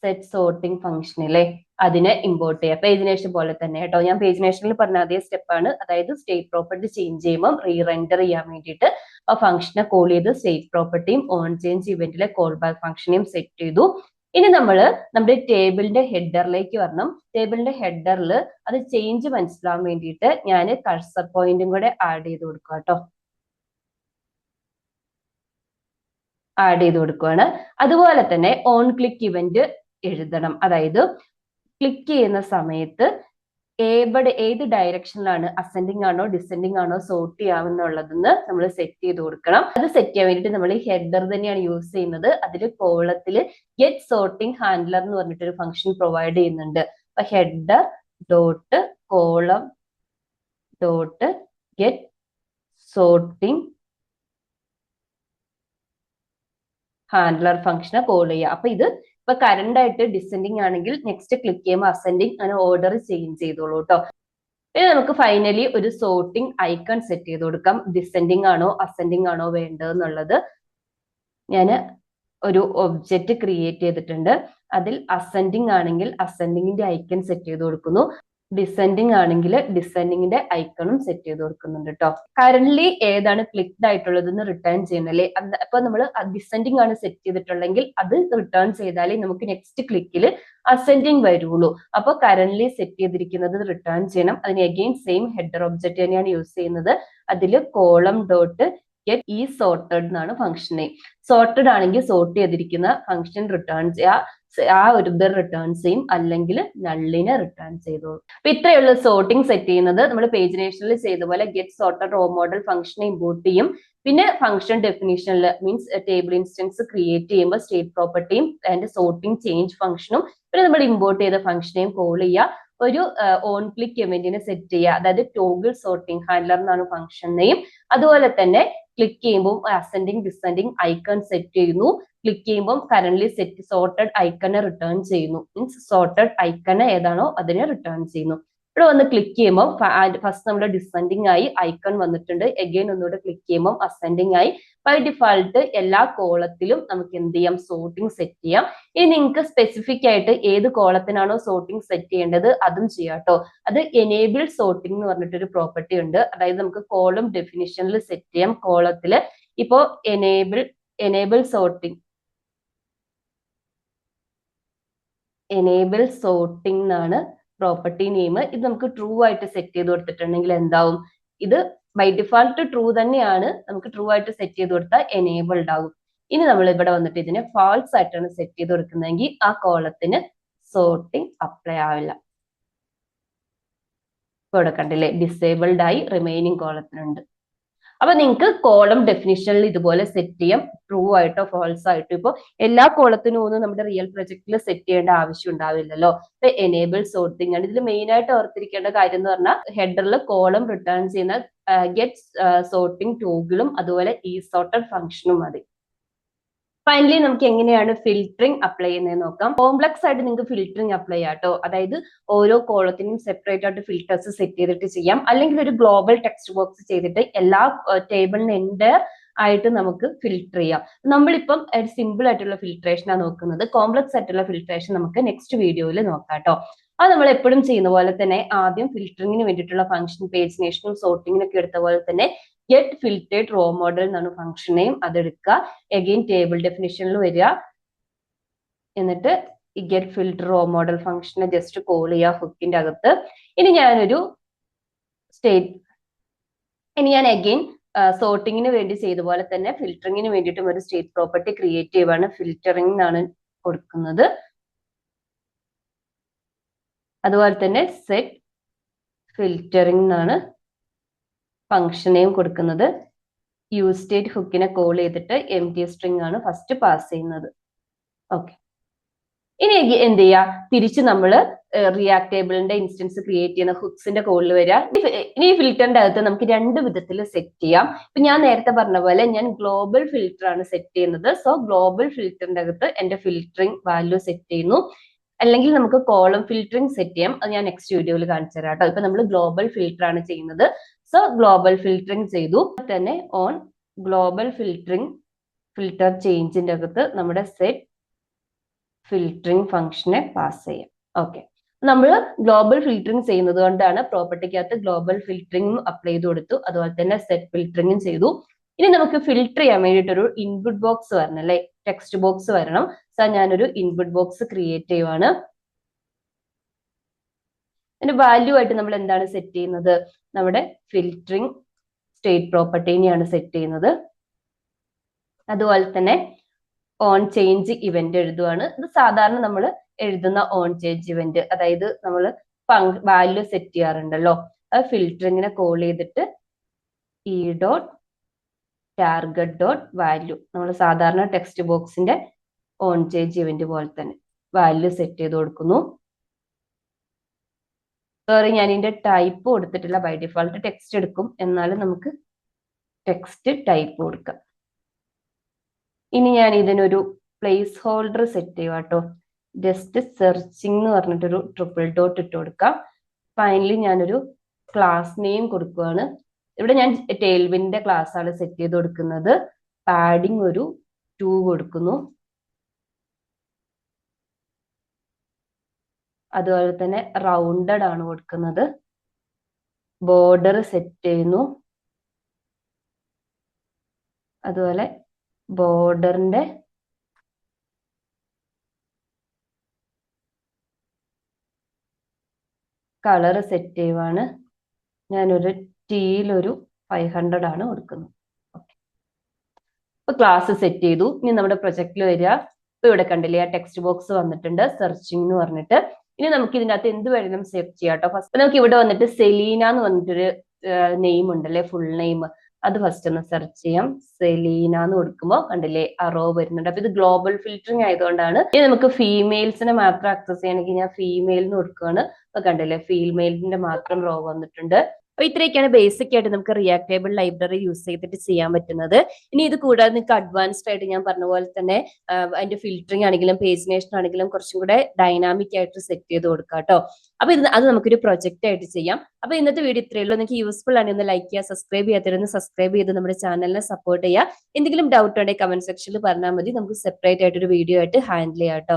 Speaker 1: സെറ്റ് സോർട്ടിംഗ് ഫംഗ്ഷനിലെ അതിനെ ഇമ്പോർട്ട് ചെയ്യുക. പേജിനേഷൻ പോലെ തന്നെ കേട്ടോ. ഞാൻ പേജിനേഷനിൽ പറഞ്ഞ അതേ സ്റ്റെപ്പാണ്. അതായത് സ്റ്റേറ്റ് പ്രോപ്പർട്ടി ചേഞ്ച് ചെയ്യുമ്പോൾ റീറെൻഡർ ചെയ്യാൻ വേണ്ടിയിട്ട് ആ ഫംഗ്ഷനെ കോൾ ചെയ്ത് സ്റ്റേറ്റ് പ്രോപ്പർട്ടിയും ഓൺ ചേഞ്ച് ഇവന്റിലെ കോൾ ബാക്ക് ഫംഗ്ഷനെയും സെറ്റ് ചെയ്തു. ഇനി നമ്മൾ നമ്മുടെ ടേബിളിന്റെ ഹെഡറിലേക്ക് വരണം. ടേബിളിന്റെ ഹെഡറിൽ അത് ചേഞ്ച് മനസ്സിലാവാൻ വേണ്ടിയിട്ട് ഞാൻ കഴ്സർ പോയിന്റും കൂടെ ആഡ് ചെയ്ത് കൊടുക്കുക കേട്ടോ. ആഡ് ചെയ്ത് കൊടുക്കുകയാണ്. അതുപോലെ തന്നെ ഓൺ ക്ലിക്ക് ഇവന്റ് എഴുതണം. അതായത് ക്ലിക്ക് ചെയ്യുന്ന സമയത്ത് ഏത് ഡയറക്ഷനിലാണ് അസെൻഡിങ് ആണോ ഡിസെൻഡിങ് ആണോ സോർട്ട് ചെയ്യാവുന്നുള്ളതെന്ന് നമ്മൾ സെറ്റ് ചെയ്ത് കൊടുക്കണം. അത് സെറ്റ് ചെയ്യാൻ വേണ്ടിയിട്ട് നമ്മൾ ഈ ഹെഡർ തന്നെയാണ് യൂസ് ചെയ്യുന്നത്. അതിൽ കോളത്തിൽ ഗെറ്റ് സോർട്ടിംഗ് ഹാൻഡ്ലർ എന്ന് പറഞ്ഞിട്ടൊരു ഫംഗ്ഷൻ പ്രൊവൈഡ് ചെയ്യുന്നുണ്ട്. അപ്പൊ header dot column dot get sorting handler ഫംഗ്ഷനെ കോൾ ചെയ്യുക. അപ്പൊ ഇത് ഇപ്പൊ കറണ്ട് ആയിട്ട് ഡിസെൻഡിങ് ആണെങ്കിൽ നെക്സ്റ്റ് ക്ലിക്ക് ചെയ്യുമ്പോൾ അസെൻഡിങ് അങ്ങനെ ഓർഡർ ചേഞ്ച് ചെയ്തോളൂ കേട്ടോ. പിന്നെ നമുക്ക് ഫൈനലി ഒരു സോർട്ടിംഗ് ഐക്കൺ സെറ്റ് ചെയ്ത് കൊടുക്കാം. ഡിസെൻഡിങ് ആണോ അസെൻഡിങ് ആണോ വേണ്ടതെന്നുള്ളത് ഞാൻ ഒരു ഒബ്ജക്റ്റ് ക്രിയേറ്റ് ചെയ്തിട്ടുണ്ട്. അതിൽ അസെൻഡിങ് ആണെങ്കിൽ അസെൻഡിങ്ങിന്റെ ഐക്കൺ സെറ്റ് ചെയ്ത് കൊടുക്കുന്നു. ഡിസെൻഡിങ് ആണെങ്കിൽ ഡിസെൻഡിങ്ങിന്റെ ഐക്കണും സെറ്റ് ചെയ്ത് കൊടുക്കുന്നുണ്ട് കേട്ടോ. കറന്റ്ലി ഏതാണ് ക്ലിക്ഡ് ആയിട്ടുള്ളതെന്ന് റിട്ടേൺ ചെയ്യുന്നല്ലേ. അപ്പൊ നമ്മൾ ഡിസെൻഡിങ് ആണ് സെറ്റ് ചെയ്തിട്ടുള്ളെങ്കിൽ അത് റിട്ടേൺ ചെയ്താലേ നമുക്ക് നെക്സ്റ്റ് ക്ലിക്കിൽ അസെൻഡിങ് വരുള്ളൂ. അപ്പൊ കറന്റ്ലി സെറ്റ് ചെയ്തിരിക്കുന്നത് റിട്ടേൺ ചെയ്യണം. അതിന് അഗെയിൻ സെയിം ഹെഡർ ഒബ്ജക്റ്റ് തന്നെയാണ് യൂസ് ചെയ്യുന്നത്. അതിൽ കോളം ഡോട്ട് ഗെറ്റ് ഈ സോർട്ടഡ് എന്നാണ് ഫംഗ്ഷൻ നെയിം. സോർട്ടഡ് ആണെങ്കിൽ സോർട്ട് ചെയ്തിരിക്കുന്ന ഫംഗ്ഷൻ റിട്ടേൺ ആ ഒരു ഇത് റിട്ടേൺ ചെയ്യും, അല്ലെങ്കിൽ നള്ളിനെ റിട്ടേൺ ചെയ്തോളൂ. അപ്പൊ ഇത്രയുള്ള സോർട്ടിംഗ് സെറ്റ് ചെയ്യുന്നത് നമ്മൾ പേജിനേഷനിൽ ചെയ്ത പോലെ ഗെറ്റ് സോർട്ടഡ് റോ മോഡൽ ഫംഗ്ഷനെ ഇമ്പോർട്ട് ചെയ്യും. പിന്നെ ഫംഗ്ഷൻ ഡെഫിനിഷനിൽ മീൻസ് ടേബിൾ ഇൻസ്റ്റൻസ് ക്രിയേറ്റ് ചെയ്യുമ്പോൾ സ്റ്റേറ്റ് പ്രോപ്പർട്ടിയും അതിന്റെ സോർട്ടിംഗ് ചേഞ്ച് ഫംഗ്ഷനും പിന്നെ നമ്മൾ ഇമ്പോർട്ട് ചെയ്ത ഫംഗ്ഷനെയും കോൾ ചെയ്യുക. ഒരു ഓൺ ക്ലിക്ക് ഇവന്റിനെ സെറ്റ് ചെയ്യുക. അതായത് ടോഗിൾ സോർട്ടിംഗ് ഹാൻഡ്ലർ എന്നാണ് ഫംഗ്ഷൻ നെയിം. അതുപോലെ തന്നെ ക്ലിക്ക് ചെയ്യുമ്പോൾ അസെൻഡിങ് ഡിസെൻഡിങ് ഐക്കൺ സെറ്റ് ചെയ്യുന്നു. ക്ലിക്ക് ചെയ്യുമ്പോൾ കറന്റ്ലി സെറ്റ് സോർട്ടഡ് ഐക്കണെ റിട്ടേൺ ചെയ്യുന്നു. മീൻസ് സോർട്ടഡ് ഐക്കണ ഏതാണോ അതിനെ റിട്ടേൺ ചെയ്യുന്നു. ഇവിടെ വന്ന് ക്ലിക്ക് ചെയ്യുമ്പോൾ ഫസ്റ്റ് നമ്മുടെ ഡിസെൻഡിങ് ആയി ഐക്കൺ വന്നിട്ടുണ്ട്. എഗെയിൻ ഒന്നുകൂടെ ക്ലിക്ക് ചെയ്യുമ്പോൾ അസെൻഡിങ് ആയി. ബൈ ഡിഫാൾട്ട് എല്ലാ കോളത്തിലും നമുക്ക് എന്ത് ചെയ്യാം, സോർട്ടിങ് സെറ്റ് ചെയ്യാം. ഇനി നിങ്ങൾക്ക് സ്പെസിഫിക് ആയിട്ട് ഏത് കോളത്തിനാണോ സോർട്ടിങ് സെറ്റ് ചെയ്യേണ്ടത് അതും ചെയ്യാം കേട്ടോ. അത് എനേബിൾ സോർട്ടിംഗ് എന്ന് പറഞ്ഞിട്ടൊരു പ്രോപ്പർട്ടി ഉണ്ട്. അതായത് നമുക്ക് കോളം ഡെഫിനിഷനിൽ സെറ്റ് ചെയ്യാം. കോളത്തില് ഇപ്പോ എനേബിൾ സോർട്ടിംഗ് എന്നാണ് പ്രോപ്പർട്ടി നെയിം. ഇത് നമുക്ക് ട്രൂ ആയിട്ട് സെറ്റ് ചെയ്ത് കൊടുത്തിട്ടുണ്ടെങ്കിൽ എന്താവും, ഇത് ബൈ ഡിഫാൾട്ട് ട്രൂ തന്നെയാണ്. നമുക്ക് ട്രൂ ആയിട്ട് സെറ്റ് ചെയ്ത് കൊടുത്താൽ എനേബിൾഡ് ആകും. ഇനി നമ്മൾ ഇവിടെ വന്നിട്ട് ഇതിനെ ഫാൾസ് ആയിട്ടാണ് സെറ്റ് ചെയ്ത് കൊടുക്കുന്നതെങ്കിൽ ആ കോളത്തിന് സോർട്ടിംഗ് അപ്ലൈ ആവില്ല. ഇവിടെ കണ്ടില്ലേ, ഡിസേബിൾഡ് ആയി റിമൈനിങ് കോളത്തിനുണ്ട്. അപ്പൊ നിങ്ങൾക്ക് കോളം ഡെഫിനിഷനിൽ ഇതുപോലെ സെറ്റ് ചെയ്യാം, ട്രൂ ആയിട്ടോ ഫോൾസ് ആയിട്ടോ. ഇപ്പൊ എല്ലാ കോളത്തിനും ഒന്നും നമ്മുടെ റിയൽ പ്രൊജക്റ്റിൽ സെറ്റ് ചെയ്യേണ്ട ആവശ്യം ഉണ്ടാവില്ലല്ലോ. ഇപ്പൊ എനേബിൾ സോർട്ടിംഗ് ആണ് ഇതിൽ മെയിൻ ആയിട്ട് ഓർത്തിരിക്കേണ്ട കാര്യം എന്ന് പറഞ്ഞാൽ, ഹെഡറിൽ കോളം റിട്ടേൺ ചെയ്യുന്ന ഗെറ്റ് സോർട്ടിംഗ് ടോഗിളും അതുപോലെ ഈ സോർട്ടഡ് ഫംഗ്ഷനും മതി. ഫൈനലി നമുക്ക് എങ്ങനെയാണ് ഫിൽറ്ററിംഗ് അപ്ലൈ ചെയ്യുന്നത് നോക്കാം. കോംപ്ലക്സ് ആയിട്ട് നിങ്ങൾക്ക് ഫിൽറ്ററിംഗ് അപ്ലൈ ചെയ്യാം കേട്ടോ. അതായത് ഓരോ കോളത്തിനും സെപ്പറേറ്റ് ആയിട്ട് ഫിൽറ്റേഴ്സ് സെറ്റ് ചെയ്തിട്ട് ചെയ്യാം. അല്ലെങ്കിൽ ഒരു ഗ്ലോബൽ ടെക്സ്റ്റ് ബോക്സ് ചെയ്തിട്ട് എല്ലാ ടേബിളിന് എൻ്റയർ ആയിട്ട് നമുക്ക് ഫിൽറ്റർ ചെയ്യാം. നമ്മളിപ്പം സിമ്പിൾ ആയിട്ടുള്ള ഫിൽട്രേഷനാണ് നോക്കുന്നത്. കോംപ്ലക്സ് ആയിട്ടുള്ള ഫിൽട്രേഷൻ നമുക്ക് നെക്സ്റ്റ് വീഡിയോയിൽ നോക്കാം കേട്ടോ. അത് നമ്മൾ എപ്പോഴും ചെയ്യുന്ന പോലെ തന്നെ ആദ്യം ഫിൽറ്ററിങ്ങിന് വേണ്ടിയിട്ടുള്ള ഫംഗ്ഷൻ പേജിനേഷനും സോർട്ടിങ്ങിനൊക്കെ എടുത്ത പോലെ തന്നെ ഗെറ്റ് ഫിൽറ്റേഡ് റോ മോഡൽ എന്നാണ് ഫംഗ്ഷൻ നെയിം. അതെടുക്കുക. എഗെയിൻ ടേബിൾ ഡെഫിനിഷനിൽ വരിക. എന്നിട്ട് ഈ ഗെറ്റ് ഫിൽറ്റർ റോ മോഡൽ ഫംഗ്ഷനെ ജസ്റ്റ് കോൾ ചെയ്യുക ഹുക്കിന്റെ അകത്ത്. ഇനി ഞാൻ അഗെയിൻ സോർട്ടിങ്ങിന് വേണ്ടി ചെയ്ത പോലെ തന്നെ ഫിൽറ്ററിങ്ങിന് വേണ്ടിയിട്ടും ഒരു സ്റ്റേറ്റ് പ്രോപ്പർട്ടി ക്രിയേറ്റ് ചെയ്യുവാണ്. ഫിൽറ്ററിംഗ് എന്നാണ് കൊടുക്കുന്നത്. അതുപോലെ തന്നെ സെറ്റ് ഫിൽറ്ററിംഗ് എന്നാണ് ഫംഗ്ഷൻ നെയിം കൊടുക്കുന്നത്. യൂസ് സ്റ്റേറ്റ് ഹുക്കിനെ കോൾ ചെയ്തിട്ട് എംപ്റ്റി സ്ട്രിംഗ് ആണ് ഫസ്റ്റ് പാസ് ചെയ്യുന്നത്. ഓക്കെ, ഇനി എന്ത് ചെയ്യാ, തിരിച്ച് നമ്മൾ റിയാക്ട് ടേബിളിന്റെ ഇൻസ്റ്റൻസ് ക്രിയേറ്റ് ചെയ്യുന്ന ഹുക്സിന്റെ കോളിൽ വരിക. ഇനി ഫിൽറ്ററിന്റെ അകത്ത് നമുക്ക് രണ്ട് വിധത്തിൽ സെറ്റ് ചെയ്യാം. ഇപ്പൊ ഞാൻ നേരത്തെ പറഞ്ഞ പോലെ ഞാൻ ഗ്ലോബൽ ഫിൽറ്റർ ആണ് സെറ്റ് ചെയ്യുന്നത്. സോ ഗ്ലോബൽ ഫിൽറ്ററിന്റെ അകത്ത് എന്റെ ഫിൽറ്ററിംഗ് വാല്യൂ സെറ്റ് ചെയ്യുന്നു. അല്ലെങ്കിൽ നമുക്ക് കോളം ഫിൽറ്ററിംഗ് സെറ്റ് ചെയ്യാം. അത് ഞാൻ നെക്സ്റ്റ് വീഡിയോയിൽ കാണിച്ചു തരാം കേട്ടോ. ഇപ്പൊ നമ്മൾ ഗ്ലോബൽ ഫിൽറ്റർ ആണ് ചെയ്യുന്നത്. സോ ഗ്ലോബൽ ഫിൽറ്ററിംഗ് ചെയ്തു. തന്നെ ഓൺ ഗ്ലോബൽ ഫിൽറ്റർ ചേഞ്ചിന്റെ അകത്ത് നമ്മുടെ സെറ്റ് ഫിൽറ്ററിംഗ് ഫംഗ്ഷനെ പാസ് ചെയ്യാം. ഓക്കെ, നമ്മൾ ഗ്ലോബൽ ഫിൽറ്ററിംഗ് ചെയ്യുന്നത് കൊണ്ടാണ് പ്രോപ്പർട്ടിക്കകത്ത് ഗ്ലോബൽ ഫിൽറ്ററിംഗ് അപ്ലൈ ചെയ്ത് കൊടുത്തു. അതുപോലെ തന്നെ സെറ്റ് ഫിൽറ്ററിംഗും ചെയ്തു. ഇനി നമുക്ക് ഫിൽറ്റർ ചെയ്യാൻ വേണ്ടിയിട്ടൊരു ഇൻപുട്ട് ബോക്സ് വരണം അല്ലെ, ടെക്സ്റ്റ് ബോക്സ് വരണം. സോ ഞാനൊരു ഇൻപുട്ട് ബോക്സ് ക്രിയേറ്റ് ചെയ്യുവാണ്. അതിന്റെ വാല്യൂ ആയിട്ട് നമ്മൾ എന്താണ് സെറ്റ് ചെയ്യുന്നത്, നമ്മുടെ ഫിൽറ്ററിംഗ് സ്റ്റേറ്റ് പ്രോപ്പർട്ടിനെയാണ് സെറ്റ് ചെയ്യുന്നത്. അതുപോലെ തന്നെ ഓൺ ചേഞ്ച് ഇവന്റ് എഴുതുവാണ്. ഇത് സാധാരണ നമ്മൾ എഴുതുന്ന ഓൺ ചേഞ്ച് ഇവന്റ്, അതായത് നമ്മൾ വാല്യൂ സെറ്റ് ചെയ്യാറുണ്ടല്ലോ. അത് ഫിൽറ്ററിങ്ങിനെ കോൾ ചെയ്തിട്ട് e dot target dot value, നമ്മൾ സാധാരണ ടെക്സ്റ്റ് ബോക്സിന്റെ ഓൺ ചേഞ്ച് ഇവന്റ് പോലെ തന്നെ വാല്യൂ സെറ്റ് ചെയ്ത് കൊടുക്കുന്നു. സോറി, ഞാൻ ഇതിന്റെ ടൈപ്പ് കൊടുത്തിട്ടില്ല. ബൈ ഡിഫോൾട്ട് ടെക്സ്റ്റ് എടുക്കും, എന്നാലും നമുക്ക് ടെക്സ്റ്റ് ടൈപ്പ് കൊടുക്കാം. ഇനി ഞാൻ ഇതിനൊരു പ്ലേസ് ഹോൾഡർ സെറ്റ് ചെയ്യുക കേട്ടോ. ജസ്റ്റ് സെർച്ചിങ് എന്ന് പറഞ്ഞിട്ടൊരു ട്രിപ്പിൾ ഡോട്ട് ഇട്ട് കൊടുക്കാം. ഫൈനലി ഞാനൊരു ക്ലാസ് നെയിം കൊടുക്കുകയാണ്. ഇവിടെ ഞാൻ ടെയിൽവിന്റെ ക്ലാസ് ആണ് സെറ്റ് ചെയ്ത് കൊടുക്കുന്നത്. പാഡിങ് ഒരു 2 കൊടുക്കുന്നു. അതുപോലെ തന്നെ റൗണ്ടഡ് ആണ് കൊടുക്കുന്നത്. ബോർഡർ സെറ്റ് ചെയ്യുന്നു. അതുപോലെ ബോർഡറിന്റെ കളർ സെറ്റ് ചെയ്യുവാണ്. ഞാനൊരു ടീലൊരു 500 ആണ് കൊടുക്കുന്നത്. ഇപ്പൊ ക്ലാസ് സെറ്റ് ചെയ്തു. ഇനി നമ്മുടെ പ്രൊജക്റ്റിൽ വരിക. ഇപ്പൊ ഇവിടെ കണ്ടില്ലേ, ആ ടെക്സ്റ്റ് ബോക്സ് വന്നിട്ടുണ്ട് സെർച്ചിങ് എന്ന് പറഞ്ഞിട്ട്. ഇനി നമുക്ക് ഇതിനകത്ത് എന്ത് വേണം സെർച്ച് ചെയ്യാം കേട്ടോ. ഫസ്റ്റ് നമുക്ക് ഇവിടെ വന്നിട്ട് സെലീന എന്ന് പറഞ്ഞിട്ടൊരു നെയിം ഉണ്ടല്ലേ, ഫുൾ നെയിം. അത് ഫസ്റ്റ് ഒന്ന് സെർച്ച് ചെയ്യാം. സെലീന എന്ന് കൊടുക്കുമ്പോൾ കണ്ടില്ലേ ആ റോ വരുന്നുണ്ട്. അപ്പൊ ഇത് ഗ്ലോബൽ ഫിൽറ്ററിങ് ആയതുകൊണ്ടാണ്. ഇനി നമുക്ക് ഫീമെയിൽസിനെ മാത്രം ആക്സസ് ചെയ്യണമെങ്കിൽ ഞാൻ ഫീമെയിൽ എന്ന് കൊടുക്കുകയാണ്. അപ്പൊ കണ്ടില്ലേ, ഫീമെയിലിന്റെ മാത്രം റോ വന്നിട്ടുണ്ട്. അപ്പൊ ഇത്രയൊക്കെയാണ് ബേസിക് ആയിട്ട് നമുക്ക് റിയാക്ടബിൾ ലൈബ്രറി യൂസ് ചെയ്തിട്ട് ചെയ്യാൻ പറ്റുന്നത്. ഇനി ഇത് കൂടാതെ നിങ്ങൾക്ക് അഡ്വാൻസ്ഡ് ആയിട്ട് ഞാൻ പറഞ്ഞ പോലെ തന്നെ അതിന്റെ ഫിൽറ്ററിംഗ് ആണെങ്കിലും പേജിനേഷൻ ആണെങ്കിലും കുറച്ചും കൂടെ ഡൈനാമിക് ആയിട്ട് സെറ്റ് ചെയ്ത് കൊടുക്കാം കേട്ടോ. അപ്പൊ അത് നമുക്കൊരു പ്രൊജക്റ്റ് ആയിട്ട് ചെയ്യാം. അപ്പൊ ഇന്നത്തെ വീഡിയോ ഇത്രയേ ഉള്ളൂ. നിങ്ങൾക്ക് യൂസ്ഫുൾ ആണ്, ഒന്ന് ലൈക്ക് ചെയ്യുക, സബ്സ്ക്രൈബ് ചെയ്യാത്തവരൊന്ന് സബ്സ്ക്രൈബ് ചെയ്ത് നമ്മുടെ ചാനലിനെ സപ്പോർട്ട് ചെയ്യുക. എന്തെങ്കിലും ഡൗട്ട് ഉണ്ടെങ്കിൽ കമന്റ് സെക്ഷനിൽ പറഞ്ഞാൽ മതി, നമുക്ക് സെപ്പറേറ്റ് ആയിട്ട് ഒരു വീഡിയോ ആയിട്ട് ഹാൻഡിൽ ചെയ്യാം കേട്ടോ.